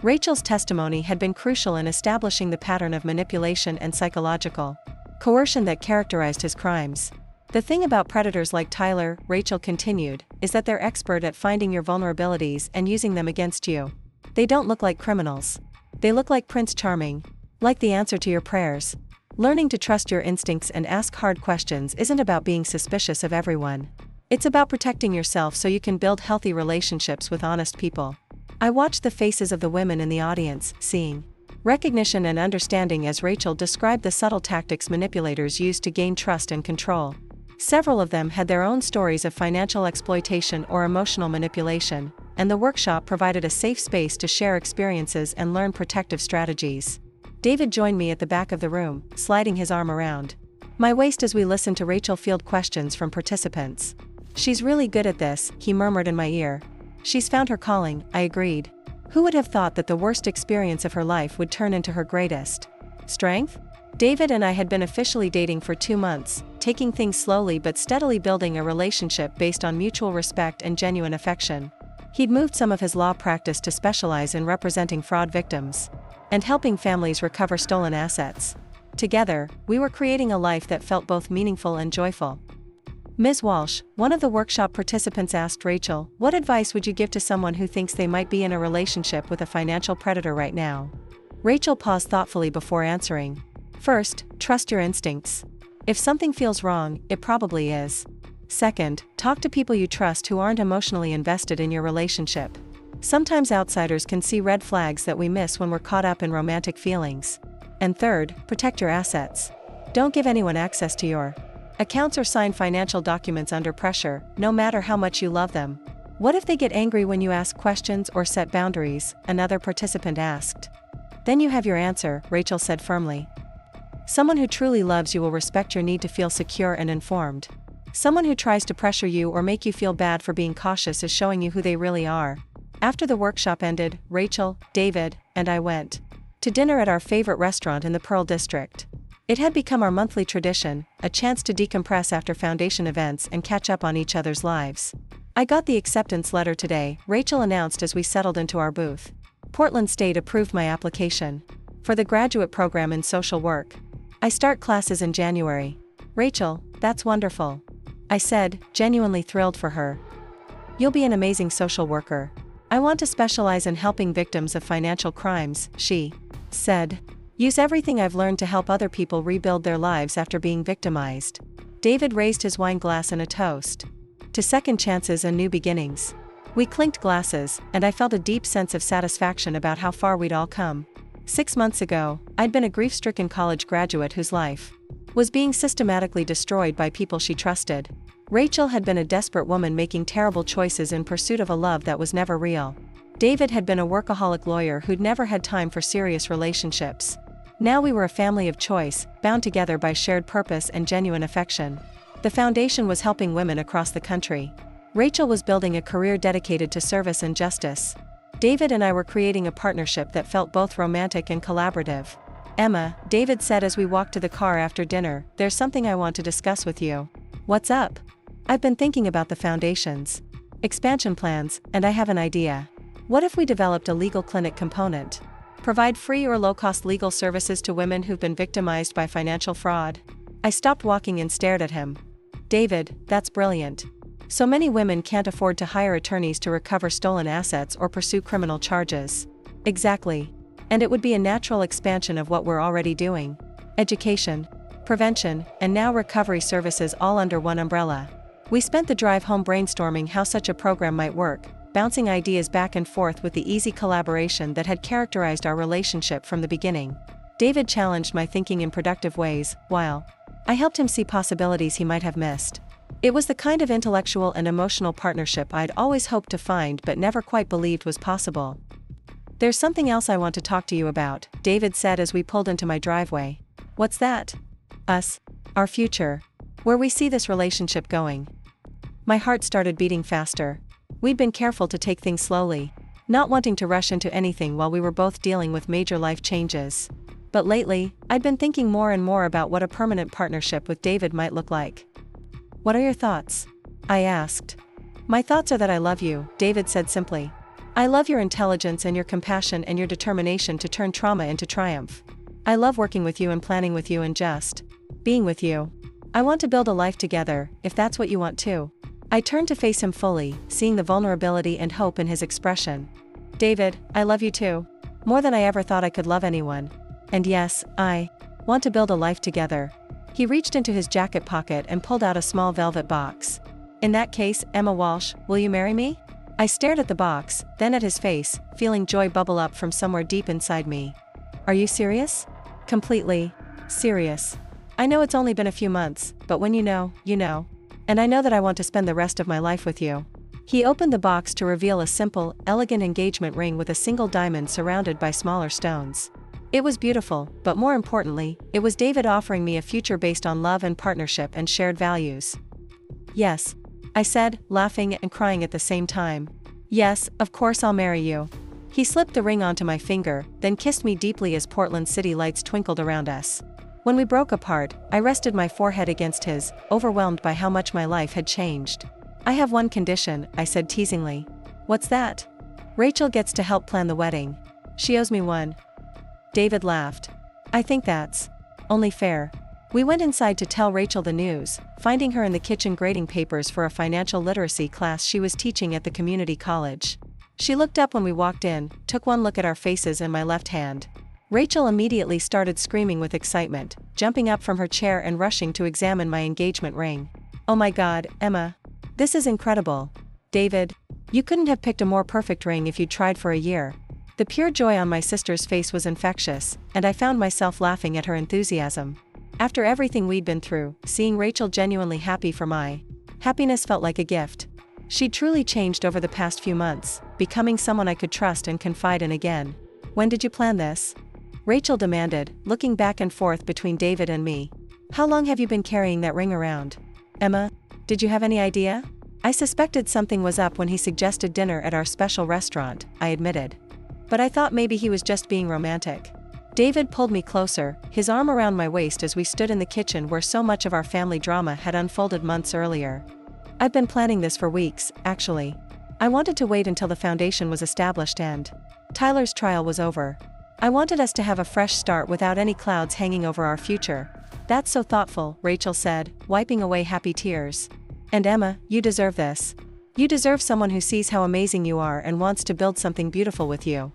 Rachel's testimony had been crucial in establishing the pattern of manipulation and psychological coercion that characterized his crimes. The thing about predators like Tyler, Rachel continued, is that they're expert at finding your vulnerabilities and using them against you. They don't look like criminals. They look like Prince Charming, like the answer to your prayers. Learning to trust your instincts and ask hard questions isn't about being suspicious of everyone. It's about protecting yourself so you can build healthy relationships with honest people. I watched the faces of the women in the audience, seeing recognition and understanding as Rachel described the subtle tactics manipulators used to gain trust and control. Several of them had their own stories of financial exploitation or emotional manipulation, and the workshop provided a safe space to share experiences and learn protective strategies. David joined me at the back of the room, sliding his arm around my waist as we listened to Rachel field questions from participants. She's really good at this, he murmured in my ear. She's found her calling, I agreed. Who would have thought that the worst experience of her life would turn into her greatest strength? David and I had been officially dating for 2 months, taking things slowly but steadily, building a relationship based on mutual respect and genuine affection. He'd moved some of his law practice to specialize in representing fraud victims and helping families recover stolen assets. Together, we were creating a life that felt both meaningful and joyful. Ms. Walsh, one of the workshop participants, asked Rachel, what advice would you give to someone who thinks they might be in a relationship with a financial predator right now? Rachel paused thoughtfully before answering. First, trust your instincts. If something feels wrong, it probably is. Second, talk to people you trust who aren't emotionally invested in your relationship. Sometimes outsiders can see red flags that we miss when we're caught up in romantic feelings. And third, protect your assets. Don't give anyone access to your accounts or sign financial documents under pressure, no matter how much you love them. What if they get angry when you ask questions or set boundaries? Another participant asked. Then you have your answer, Rachel said firmly. Someone who truly loves you will respect your need to feel secure and informed. Someone who tries to pressure you or make you feel bad for being cautious is showing you who they really are. After the workshop ended, Rachel, David, and I went to dinner at our favorite restaurant in the Pearl District. It had become our monthly tradition, a chance to decompress after foundation events and catch up on each other's lives. I got the acceptance letter today, Rachel announced as we settled into our booth. Portland State approved my application for the graduate program in social work. I start classes in January. Rachel, that's wonderful, I said, genuinely thrilled for her. You'll be an amazing social worker. I want to specialize in helping victims of financial crimes, she said. Use everything I've learned to help other people rebuild their lives after being victimized. David raised his wine glass in a toast to second chances and new beginnings. We clinked glasses, and I felt a deep sense of satisfaction about how far we'd all come. 6 months ago, I'd been a grief-stricken college graduate whose life was being systematically destroyed by people she trusted. Rachel had been a desperate woman making terrible choices in pursuit of a love that was never real. David had been a workaholic lawyer who'd never had time for serious relationships. Now we were a family of choice, bound together by shared purpose and genuine affection. The foundation was helping women across the country. Rachel was building a career dedicated to service and justice. David and I were creating a partnership that felt both romantic and collaborative. Emma, David said as we walked to the car after dinner, there's something I want to discuss with you. What's up? I've been thinking about the foundation's expansion plans, and I have an idea. What if we developed a legal clinic component? Provide free or low-cost legal services to women who've been victimized by financial fraud. I stopped walking and stared at him. David, that's brilliant. So many women can't afford to hire attorneys to recover stolen assets or pursue criminal charges. Exactly. And it would be a natural expansion of what we're already doing. Education, prevention, and now recovery services all under one umbrella. We spent the drive home brainstorming how such a program might work, bouncing ideas back and forth with the easy collaboration that had characterized our relationship from the beginning. David challenged my thinking in productive ways, while I helped him see possibilities he might have missed. It was the kind of intellectual and emotional partnership I'd always hoped to find but never quite believed was possible. There's something else I want to talk to you about, David said as we pulled into my driveway. What's that? Us. Our future. Where we see this relationship going. My heart started beating faster. We'd been careful to take things slowly, not wanting to rush into anything while we were both dealing with major life changes. But lately, I'd been thinking more and more about what a permanent partnership with David might look like. What are your thoughts? I asked. My thoughts are that I love you, David said simply. I love your intelligence and your compassion and your determination to turn trauma into triumph. I love working with you and planning with you and just being with you. I want to build a life together, if that's what you want too. I turned to face him fully, seeing the vulnerability and hope in his expression. David, I love you too. More than I ever thought I could love anyone. And yes, I want to build a life together. He reached into his jacket pocket and pulled out a small velvet box. In that case, Emma Walsh, will you marry me? I stared at the box, then at his face, feeling joy bubble up from somewhere deep inside me. Are you serious? Completely serious. I know it's only been a few months, but when you know, you know. And I know that I want to spend the rest of my life with you. He opened the box to reveal a simple, elegant engagement ring with a single diamond surrounded by smaller stones. It was beautiful, but more importantly, it was David offering me a future based on love and partnership and shared values. Yes, I said, laughing and crying at the same time. Yes, of course I'll marry you. He slipped the ring onto my finger, then kissed me deeply as Portland city lights twinkled around us. When we broke apart, I rested my forehead against his, overwhelmed by how much my life had changed. I have one condition, I said teasingly. What's that? Rachel gets to help plan the wedding. She owes me one. David laughed. I think that's only fair. We went inside to tell Rachel the news, finding her in the kitchen grading papers for a financial literacy class she was teaching at the community college. She looked up when we walked in, took one look at our faces and my left hand. Rachel immediately started screaming with excitement, jumping up from her chair and rushing to examine my engagement ring. Oh my God, Emma. This is incredible. David, you couldn't have picked a more perfect ring if you'd tried for a year. The pure joy on my sister's face was infectious, and I found myself laughing at her enthusiasm. After everything we'd been through, seeing Rachel genuinely happy for my happiness felt like a gift. She'd truly changed over the past few months, becoming someone I could trust and confide in again. When did you plan this? Rachel demanded, looking back and forth between David and me. How long have you been carrying that ring around? Emma, did you have any idea? I suspected something was up when he suggested dinner at our special restaurant, I admitted. But I thought maybe he was just being romantic. David pulled me closer, his arm around my waist as we stood in the kitchen where so much of our family drama had unfolded months earlier. I'd been planning this for weeks, actually. I wanted to wait until the foundation was established and Tyler's trial was over. I wanted us to have a fresh start without any clouds hanging over our future. That's so thoughtful, Rachel said, wiping away happy tears. And Emma, you deserve this. You deserve someone who sees how amazing you are and wants to build something beautiful with you.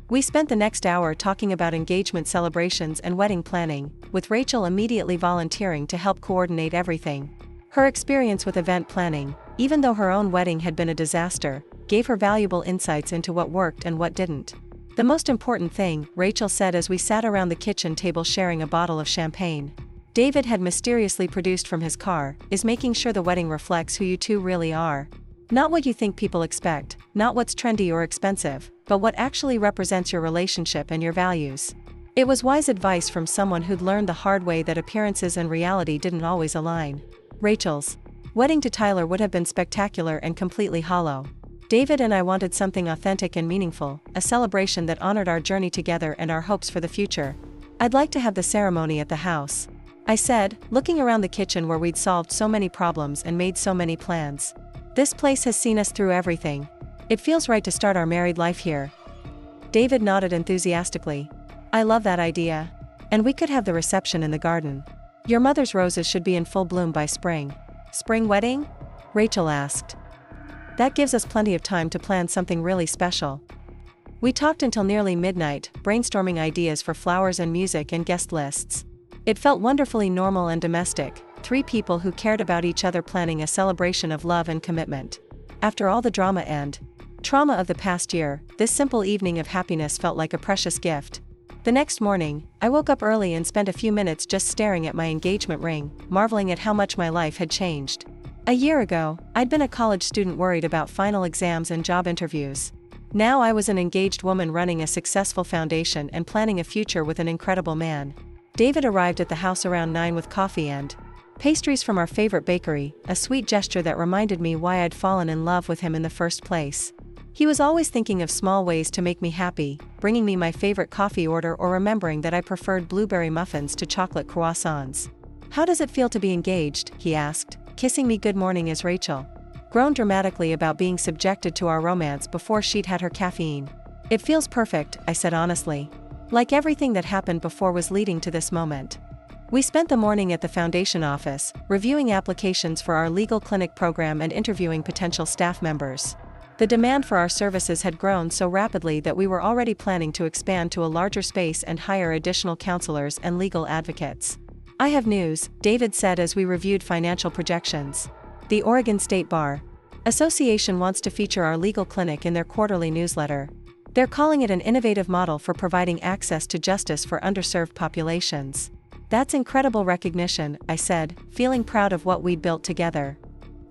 We spent the next hour talking about engagement celebrations and wedding planning, with Rachel immediately volunteering to help coordinate everything. Her experience with event planning, even though her own wedding had been a disaster, gave her valuable insights into what worked and what didn't. The most important thing, Rachel said as we sat around the kitchen table sharing a bottle of champagne David had mysteriously produced from his car, is making sure the wedding reflects who you two really are. Not what you think people expect, not what's trendy or expensive, but what actually represents your relationship and your values. It was wise advice from someone who'd learned the hard way that appearances and reality didn't always align. Rachel's wedding to Tyler would have been spectacular and completely hollow. David and I wanted something authentic and meaningful, a celebration that honored our journey together and our hopes for the future. I'd like to have the ceremony at the house, I said, looking around the kitchen where we'd solved so many problems and made so many plans. This place has seen us through everything. It feels right to start our married life here. David nodded enthusiastically. I love that idea. And we could have the reception in the garden. Your mother's roses should be in full bloom by spring. Spring wedding? Rachel asked. That gives us plenty of time to plan something really special. We talked until nearly midnight, brainstorming ideas for flowers and music and guest lists. It felt wonderfully normal and domestic, three people who cared about each other planning a celebration of love and commitment. After all the drama and trauma of the past year, this simple evening of happiness felt like a precious gift. The next morning, I woke up early and spent a few minutes just staring at my engagement ring, marveling at how much my life had changed. A year ago, I'd been a college student worried about final exams and job interviews. Now I was an engaged woman running a successful foundation and planning a future with an incredible man. David arrived at the house around 9 with coffee and pastries from our favorite bakery, a sweet gesture that reminded me why I'd fallen in love with him in the first place. He was always thinking of small ways to make me happy, bringing me my favorite coffee order or remembering that I preferred blueberry muffins to chocolate croissants. How does it feel to be engaged? He asked, kissing me good morning as Rachel groaned dramatically about being subjected to our romance before she'd had her caffeine. It feels perfect, I said honestly. Like everything that happened before was leading to this moment. We spent the morning at the foundation office, reviewing applications for our legal clinic program and interviewing potential staff members. The demand for our services had grown so rapidly that we were already planning to expand to a larger space and hire additional counselors and legal advocates. I have news, David said as we reviewed financial projections. The Oregon State Bar Association wants to feature our legal clinic in their quarterly newsletter. They're calling it an innovative model for providing access to justice for underserved populations. That's incredible recognition, I said, feeling proud of what we'd built together.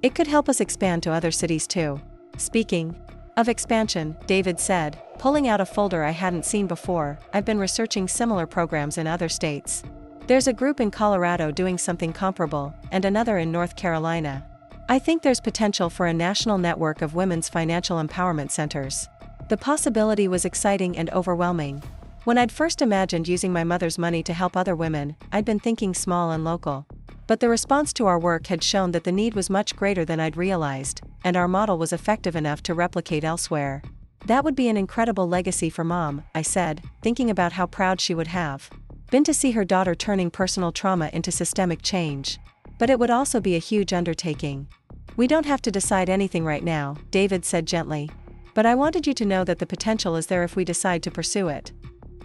It could help us expand to other cities too. Speaking of expansion, David said, pulling out a folder I hadn't seen before. I've been researching similar programs in other states. There's a group in Colorado doing something comparable, and another in North Carolina. I think there's potential for a national network of women's financial empowerment centers. The possibility was exciting and overwhelming. When I'd first imagined using my mother's money to help other women, I'd been thinking small and local. But the response to our work had shown that the need was much greater than I'd realized, and our model was effective enough to replicate elsewhere. That would be an incredible legacy for Mom, I said, thinking about how proud she would have been to see her daughter turning personal trauma into systemic change. But it would also be a huge undertaking. We don't have to decide anything right now, David said gently. But I wanted you to know that the potential is there if we decide to pursue it.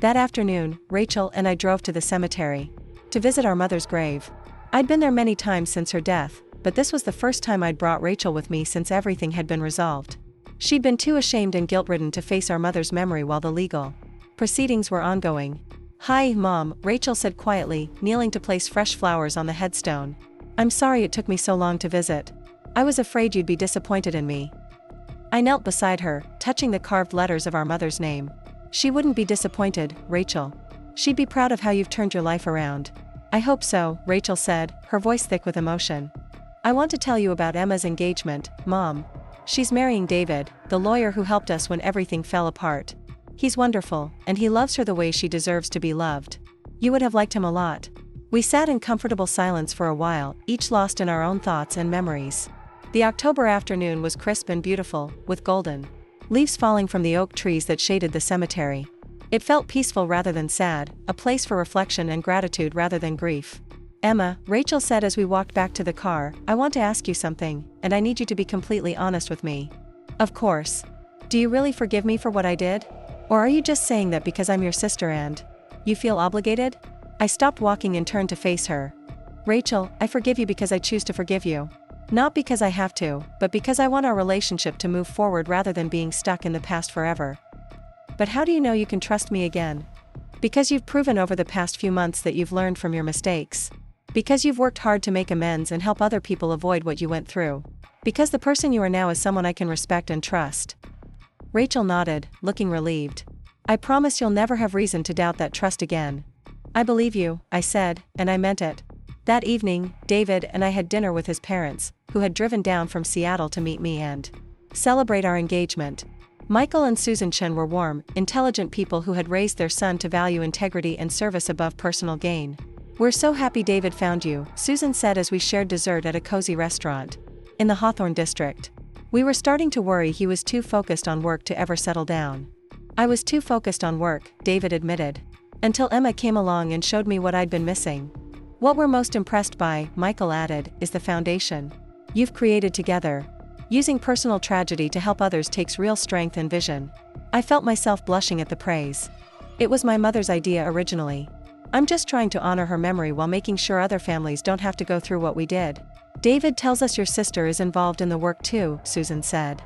That afternoon, Rachel and I drove to the cemetery to visit our mother's grave. I'd been there many times since her death, but this was the first time I'd brought Rachel with me since everything had been resolved. She'd been too ashamed and guilt-ridden to face our mother's memory while the legal proceedings were ongoing. "Hi, Mom," Rachel said quietly, kneeling to place fresh flowers on the headstone. "I'm sorry it took me so long to visit. I was afraid you'd be disappointed in me." I knelt beside her, touching the carved letters of our mother's name. "She wouldn't be disappointed, Rachel. She'd be proud of how you've turned your life around." "I hope so," Rachel said, her voice thick with emotion. "I want to tell you about Emma's engagement, Mom. She's marrying David, the lawyer who helped us when everything fell apart. He's wonderful, and he loves her the way she deserves to be loved. You would have liked him a lot." We sat in comfortable silence for a while, each lost in our own thoughts and memories. The October afternoon was crisp and beautiful, with golden leaves falling from the oak trees that shaded the cemetery. It felt peaceful rather than sad, a place for reflection and gratitude rather than grief. "Emma," Rachel said as we walked back to the car, "I want to ask you something, and I need you to be completely honest with me." "Of course. Do you really forgive me for what I did? Or are you just saying that because I'm your sister and you feel obligated?" I stopped walking and turned to face her. "Rachel, I forgive you because I choose to forgive you. Not because I have to, but because I want our relationship to move forward rather than being stuck in the past forever." "But how do you know you can trust me again?" "Because you've proven over the past few months that you've learned from your mistakes. Because you've worked hard to make amends and help other people avoid what you went through. Because the person you are now is someone I can respect and trust." Rachel nodded, looking relieved. "I promise you'll never have reason to doubt that trust again." "I believe you," I said, and I meant it. That evening, David and I had dinner with his parents, who had driven down from Seattle to meet me and celebrate our engagement. Michael and Susan Chen were warm, intelligent people who had raised their son to value integrity and service above personal gain. "We're so happy David found you," Susan said as we shared dessert at a cozy restaurant in the Hawthorne district. We were starting to worry he was too focused on work to ever settle down. "I was too focused on work," David admitted. "Until Emma came along and showed me what I'd been missing." "What we're most impressed by," Michael added, "is the foundation you've created together. Using personal tragedy to help others takes real strength and vision." I felt myself blushing at the praise. "It was my mother's idea originally. I'm just trying to honor her memory while making sure other families don't have to go through what we did." "David tells us your sister is involved in the work too," Susan said.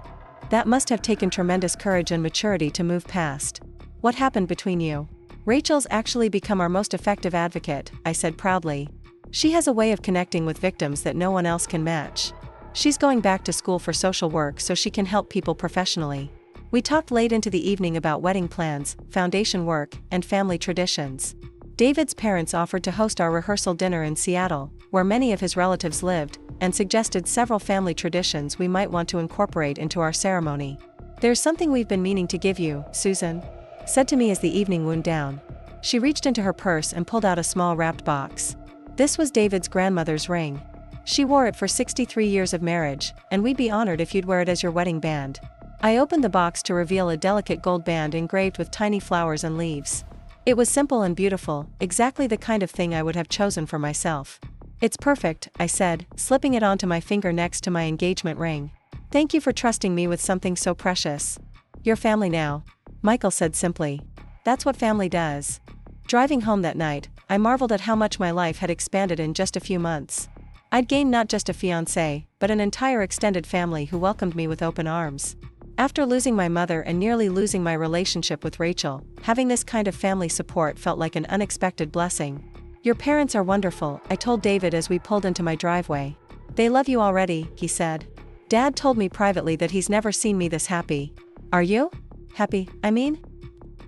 "That must have taken tremendous courage and maturity to move past. What happened between you?" "Rachel's actually become our most effective advocate," I said proudly. "She has a way of connecting with victims that no one else can match. She's going back to school for social work so she can help people professionally." We talked late into the evening about wedding plans, foundation work, and family traditions. David's parents offered to host our rehearsal dinner in Seattle, where many of his relatives lived, and suggested several family traditions we might want to incorporate into our ceremony. "There's something we've been meaning to give you," Susan said to me as the evening wound down. She reached into her purse and pulled out a small wrapped box. This was David's grandmother's ring. She wore it for 63 years of marriage, and we'd be honored if you'd wear it as your wedding band. I opened the box to reveal a delicate gold band engraved with tiny flowers and leaves. It was simple and beautiful, exactly the kind of thing I would have chosen for myself. "It's perfect," I said, slipping it onto my finger next to my engagement ring. "Thank you for trusting me with something so precious." "You're family now," Michael said simply. "That's what family does." Driving home that night, I marveled at how much my life had expanded in just a few months. I'd gained not just a fiancé, but an entire extended family who welcomed me with open arms. After losing my mother and nearly losing my relationship with Rachel, having this kind of family support felt like an unexpected blessing. "Your parents are wonderful," I told David as we pulled into my driveway. "They love you already," he said. "Dad told me privately that he's never seen me this happy." "Are you?" Happy, I mean?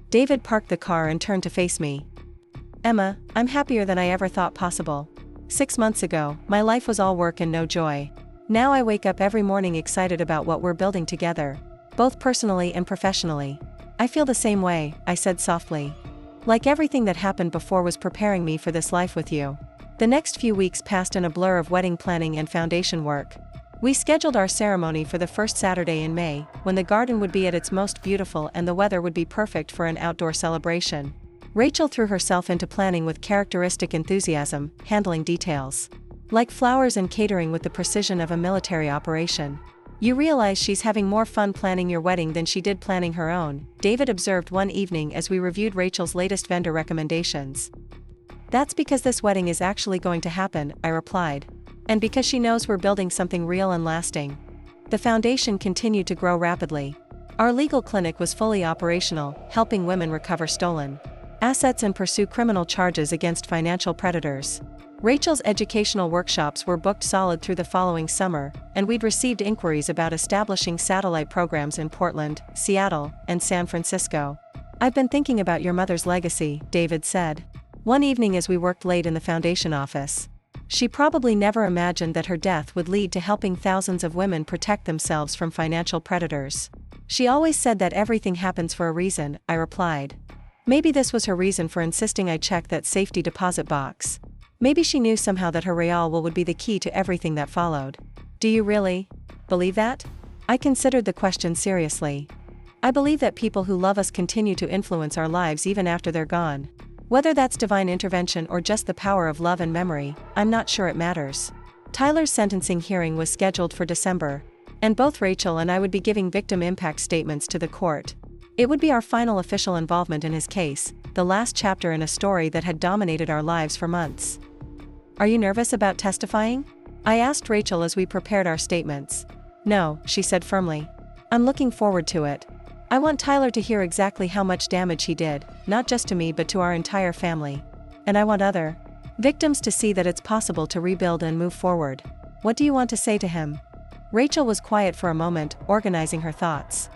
David parked the car and turned to face me. Emma, I'm happier than I ever thought possible. 6 months ago, my life was all work and no joy. Now I wake up every morning excited about what we're building together, both personally and professionally. I feel the same way, I said softly. Like everything that happened before was preparing me for this life with you. The next few weeks passed in a blur of wedding planning and foundation work. We scheduled our ceremony for the first Saturday in May, when the garden would be at its most beautiful and the weather would be perfect for an outdoor celebration. Rachel threw herself into planning with characteristic enthusiasm, handling details like flowers and catering with the precision of a military operation. You realize she's having more fun planning your wedding than she did planning her own, David observed one evening as we reviewed Rachel's latest vendor recommendations. That's because this wedding is actually going to happen, I replied. And because she knows we're building something real and lasting. The foundation continued to grow rapidly. Our legal clinic was fully operational, helping women recover stolen assets and pursue criminal charges against financial predators. Rachel's educational workshops were booked solid through the following summer, and we'd received inquiries about establishing satellite programs in Portland, Seattle, and San Francisco. I've been thinking about your mother's legacy, David said. One evening as we worked late in the foundation office. She probably never imagined that her death would lead to helping thousands of women protect themselves from financial predators. She always said that everything happens for a reason, I replied. Maybe this was her reason for insisting I check that safety deposit box. Maybe she knew somehow that her real will would be the key to everything that followed. Do you really believe that? I considered the question seriously. I believe that people who love us continue to influence our lives even after they're gone. Whether that's divine intervention or just the power of love and memory, I'm not sure it matters. Tyler's sentencing hearing was scheduled for December, and both Rachel and I would be giving victim impact statements to the court. It would be our final official involvement in his case, the last chapter in a story that had dominated our lives for months. Are you nervous about testifying? I asked Rachel as we prepared our statements. No, she said firmly. I'm looking forward to it. I want Tyler to hear exactly how much damage he did, not just to me but to our entire family. And I want other victims to see that it's possible to rebuild and move forward. What do you want to say to him? Rachel was quiet for a moment, organizing her thoughts.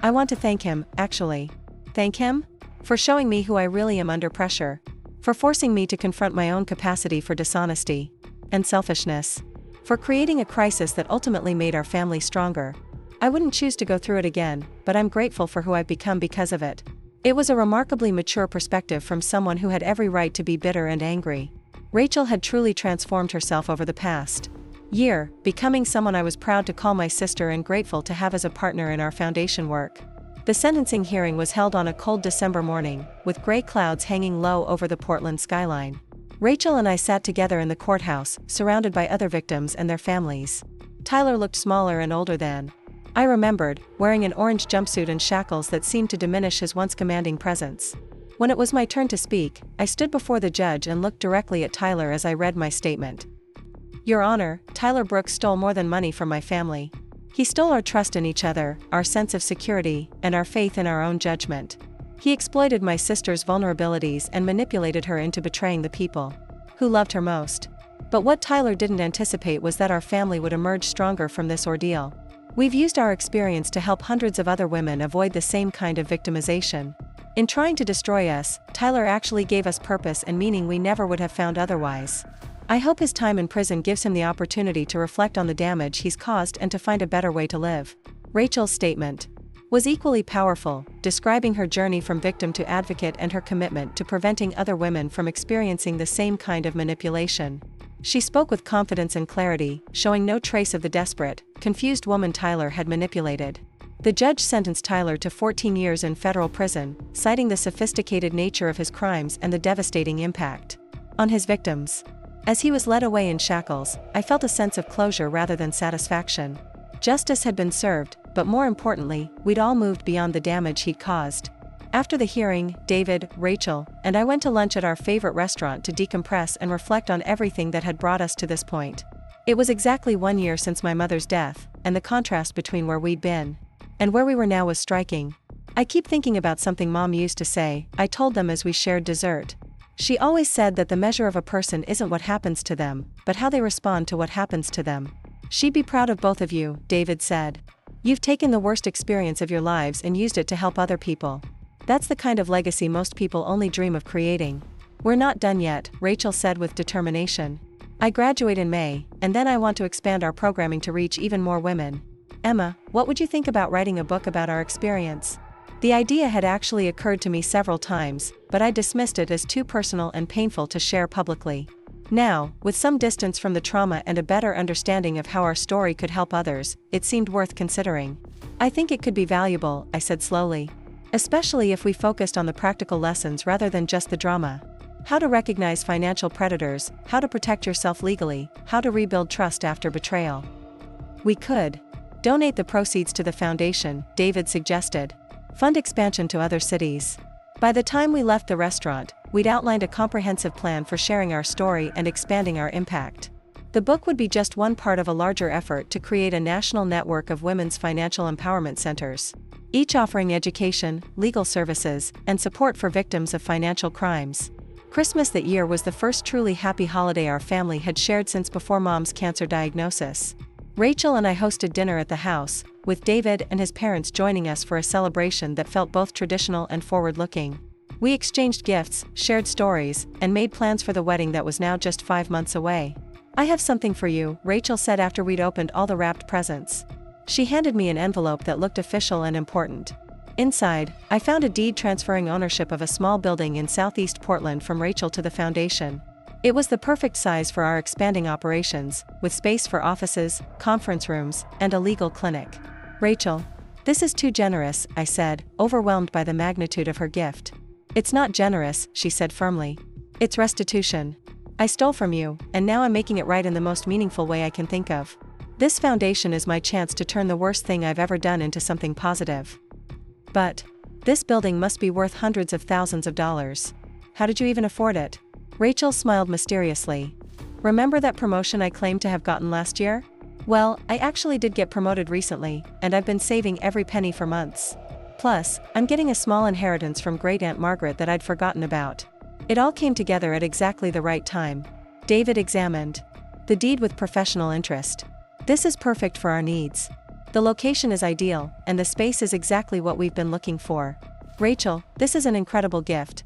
I want to thank him, actually. Thank him? For showing me who I really am under pressure. For forcing me to confront my own capacity for dishonesty and selfishness. For creating a crisis that ultimately made our family stronger. I wouldn't choose to go through it again, but I'm grateful for who I've become because of it. It was a remarkably mature perspective from someone who had every right to be bitter and angry. Rachel had truly transformed herself over the past year, becoming someone I was proud to call my sister and grateful to have as a partner in our foundation work. The sentencing hearing was held on a cold December morning, with gray clouds hanging low over the Portland skyline. Rachel and I sat together in the courthouse, surrounded by other victims and their families. Tyler looked smaller and older than I remembered, wearing an orange jumpsuit and shackles that seemed to diminish his once commanding presence. When it was my turn to speak, I stood before the judge and looked directly at Tyler as I read my statement. Your Honor, Tyler Brooks stole more than money from my family. He stole our trust in each other, our sense of security, and our faith in our own judgment. He exploited my sister's vulnerabilities and manipulated her into betraying the people who loved her most. But what Tyler didn't anticipate was that our family would emerge stronger from this ordeal. We've used our experience to help hundreds of other women avoid the same kind of victimization. In trying to destroy us, Tyler actually gave us purpose and meaning we never would have found otherwise. I hope his time in prison gives him the opportunity to reflect on the damage he's caused and to find a better way to live. Rachel's statement was equally powerful, describing her journey from victim to advocate and her commitment to preventing other women from experiencing the same kind of manipulation. She spoke with confidence and clarity, showing no trace of the desperate, confused woman Tyler had manipulated. The judge sentenced Tyler to 14 years in federal prison, citing the sophisticated nature of his crimes and the devastating impact on his victims. As he was led away in shackles, I felt a sense of closure rather than satisfaction. Justice had been served, but more importantly, we'd all moved beyond the damage he'd caused. After the hearing, David, Rachel, and I went to lunch at our favorite restaurant to decompress and reflect on everything that had brought us to this point. It was exactly 1 year since my mother's death, and the contrast between where we'd been and where we were now was striking. I keep thinking about something Mom used to say, I told them as we shared dessert. She always said that the measure of a person isn't what happens to them, but how they respond to what happens to them. She'd be proud of both of you, David said. You've taken the worst experience of your lives and used it to help other people. That's the kind of legacy most people only dream of creating. We're not done yet, Rachel said with determination. I graduate in May, and then I want to expand our programming to reach even more women. Emma, what would you think about writing a book about our experience? The idea had actually occurred to me several times, but I dismissed it as too personal and painful to share publicly. Now, with some distance from the trauma and a better understanding of how our story could help others, it seemed worth considering. I think it could be valuable, I said slowly. Especially if we focused on the practical lessons rather than just the drama. How to recognize financial predators, how to protect yourself legally, how to rebuild trust after betrayal. We could donate the proceeds to the foundation, David suggested. Fund expansion to other cities. By the time we left the restaurant, we'd outlined a comprehensive plan for sharing our story and expanding our impact. The book would be just one part of a larger effort to create a national network of women's financial empowerment centers, each offering education, legal services, and support for victims of financial crimes. Christmas that year was the first truly happy holiday our family had shared since before Mom's cancer diagnosis. Rachel and I hosted dinner at the house, with David and his parents joining us for a celebration that felt both traditional and forward-looking. We exchanged gifts, shared stories, and made plans for the wedding that was now just 5 months away. I have something for you, Rachel said after we'd opened all the wrapped presents. She handed me an envelope that looked official and important. Inside, I found a deed transferring ownership of a small building in southeast Portland from Rachel to the foundation. It was the perfect size for our expanding operations, with space for offices, conference rooms, and a legal clinic. Rachel, this is too generous, I said, overwhelmed by the magnitude of her gift. It's not generous, she said firmly. It's restitution. I stole from you, and now I'm making it right in the most meaningful way I can think of. This foundation is my chance to turn the worst thing I've ever done into something positive. But this building must be worth hundreds of thousands of dollars. How did you even afford it? Rachel smiled mysteriously. Remember that promotion I claimed to have gotten last year? Well, I actually did get promoted recently, and I've been saving every penny for months. Plus, I'm getting a small inheritance from Great-Aunt Margaret that I'd forgotten about. It all came together at exactly the right time. David examined the deed with professional interest. This is perfect for our needs. The location is ideal, and the space is exactly what we've been looking for. Rachel, this is an incredible gift.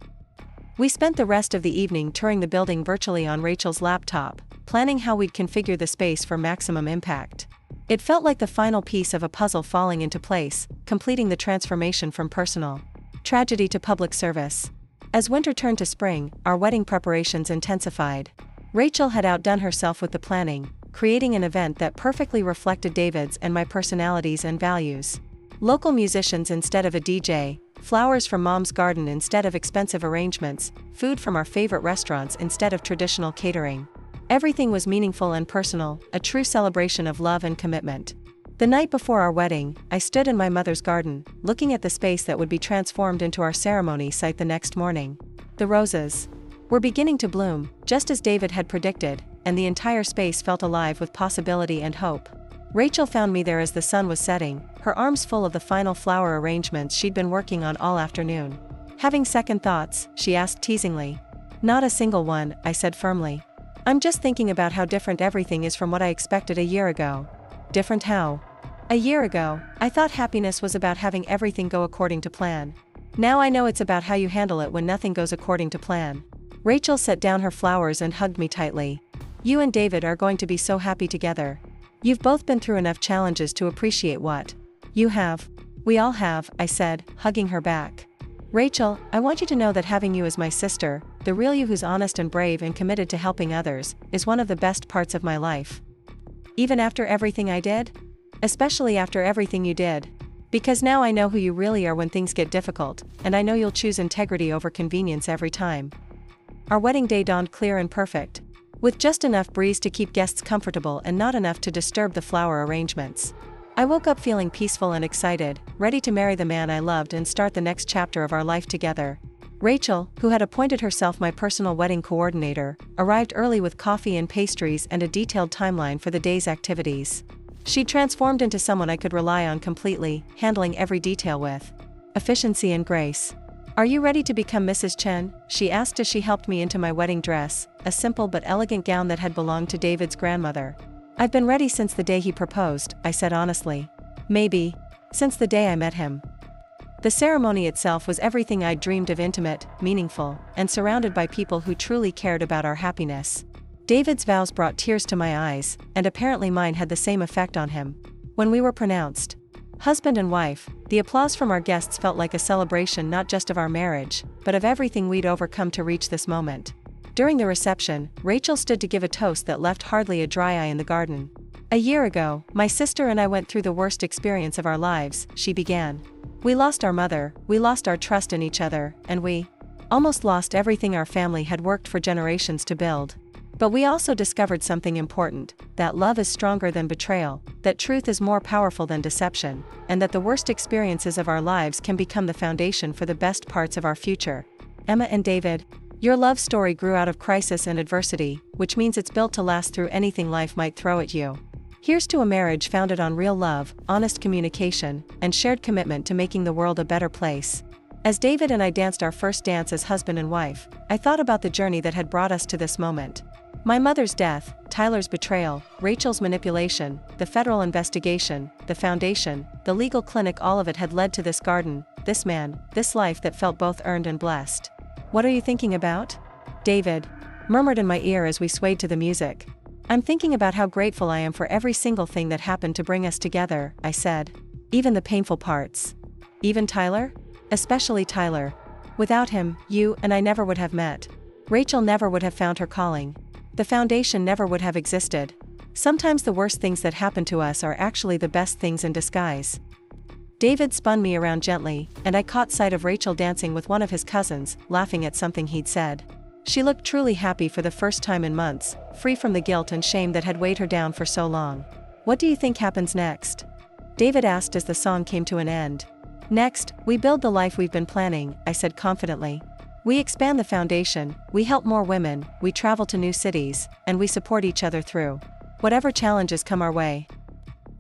We spent the rest of the evening touring the building virtually on Rachel's laptop, planning how we'd configure the space for maximum impact. It felt like the final piece of a puzzle falling into place, completing the transformation from personal tragedy to public service. As winter turned to spring, our wedding preparations intensified. Rachel had outdone herself with the planning, creating an event that perfectly reflected David's and my personalities and values. Local musicians instead of a DJ, flowers from Mom's garden instead of expensive arrangements, food from our favorite restaurants instead of traditional catering. Everything was meaningful and personal, a true celebration of love and commitment. The night before our wedding, I stood in my mother's garden, looking at the space that would be transformed into our ceremony site the next morning. The roses were beginning to bloom, just as David had predicted, and the entire space felt alive with possibility and hope. Rachel found me there as the sun was setting, her arms full of the final flower arrangements she'd been working on all afternoon. Having second thoughts, she asked teasingly. Not a single one, I said firmly. I'm just thinking about how different everything is from what I expected a year ago. Different how? A year ago, I thought happiness was about having everything go according to plan. Now I know it's about how you handle it when nothing goes according to plan. Rachel set down her flowers and hugged me tightly. You and David are going to be so happy together. You've both been through enough challenges to appreciate what you have. We all have, I said, hugging her back. Rachel, I want you to know that having you as my sister, the real you who's honest and brave and committed to helping others, is one of the best parts of my life. Even after everything I did? Especially after everything you did. Because now I know who you really are when things get difficult, and I know you'll choose integrity over convenience every time. Our wedding day dawned clear and perfect, with just enough breeze to keep guests comfortable and not enough to disturb the flower arrangements. I woke up feeling peaceful and excited, ready to marry the man I loved and start the next chapter of our life together. Rachel, who had appointed herself my personal wedding coordinator, arrived early with coffee and pastries and a detailed timeline for the day's activities. She transformed into someone I could rely on completely, handling every detail with efficiency and grace. Are you ready to become Mrs. Chen? She asked as she helped me into my wedding dress, a simple but elegant gown that had belonged to David's grandmother. I've been ready since the day he proposed, I said honestly. Maybe. Since the day I met him. The ceremony itself was everything I'd dreamed of: intimate, meaningful, and surrounded by people who truly cared about our happiness. David's vows brought tears to my eyes, and apparently mine had the same effect on him. When we were pronounced husband and wife, the applause from our guests felt like a celebration not just of our marriage, but of everything we'd overcome to reach this moment. During the reception, Rachel stood to give a toast that left hardly a dry eye in the garden. "A year ago, my sister and I went through the worst experience of our lives," she began. "We lost our mother, we lost our trust in each other, and we almost lost everything our family had worked for generations to build. But we also discovered something important, that love is stronger than betrayal, that truth is more powerful than deception, and that the worst experiences of our lives can become the foundation for the best parts of our future. Emma and David, your love story grew out of crisis and adversity, which means it's built to last through anything life might throw at you. Here's to a marriage founded on real love, honest communication, and shared commitment to making the world a better place." As David and I danced our first dance as husband and wife, I thought about the journey that had brought us to this moment. My mother's death, Tyler's betrayal, Rachel's manipulation, the federal investigation, the foundation, the legal clinic, all of it had led to this garden, this man, this life that felt both earned and blessed. "What are you thinking about?" David murmured in my ear as we swayed to the music. "I'm thinking about how grateful I am for every single thing that happened to bring us together," I said. "Even the painful parts." "Even Tyler?" "Especially Tyler. Without him, you and I never would have met. Rachel never would have found her calling. The foundation never would have existed. Sometimes the worst things that happen to us are actually the best things in disguise." David spun me around gently, and I caught sight of Rachel dancing with one of his cousins, laughing at something he'd said. She looked truly happy for the first time in months, free from the guilt and shame that had weighed her down for so long. "What do you think happens next?" David asked as the song came to an end. "Next, we build the life we've been planning," I said confidently. "We expand the foundation, we help more women, we travel to new cities, and we support each other through whatever challenges come our way."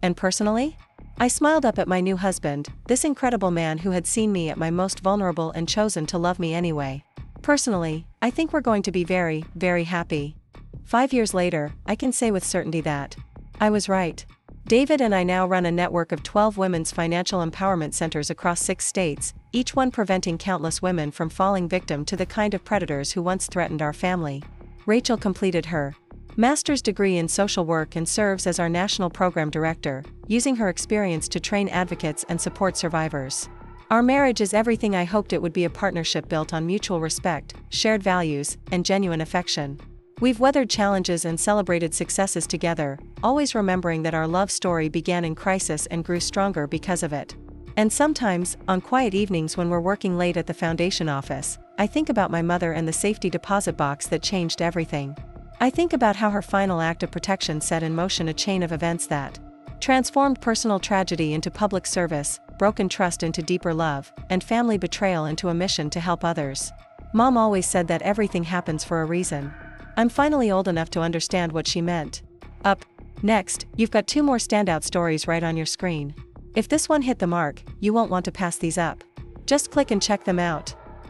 "And personally?" I smiled up at my new husband, this incredible man who had seen me at my most vulnerable and chosen to love me anyway. "Personally, I think we're going to be very, very happy." 5 years later, I can say with certainty that I was right. David and I now run a network of 12 women's financial empowerment centers across 6 states, each one preventing countless women from falling victim to the kind of predators who once threatened our family. Rachel completed her master's degree in social work and serves as our national program director, using her experience to train advocates and support survivors. Our marriage is everything I hoped it would be: a partnership built on mutual respect, shared values, and genuine affection. We've weathered challenges and celebrated successes together, always remembering that our love story began in crisis and grew stronger because of it. And sometimes, on quiet evenings when we're working late at the foundation office, I think about my mother and the safety deposit box that changed everything. I think about how her final act of protection set in motion a chain of events that transformed personal tragedy into public service, broken trust into deeper love, and family betrayal into a mission to help others. Mom always said that everything happens for a reason. I'm finally old enough to understand what she meant. Up next, you've got 2 more standout stories right on your screen. If this one hit the mark, you won't want to pass these up. Just click and check them out.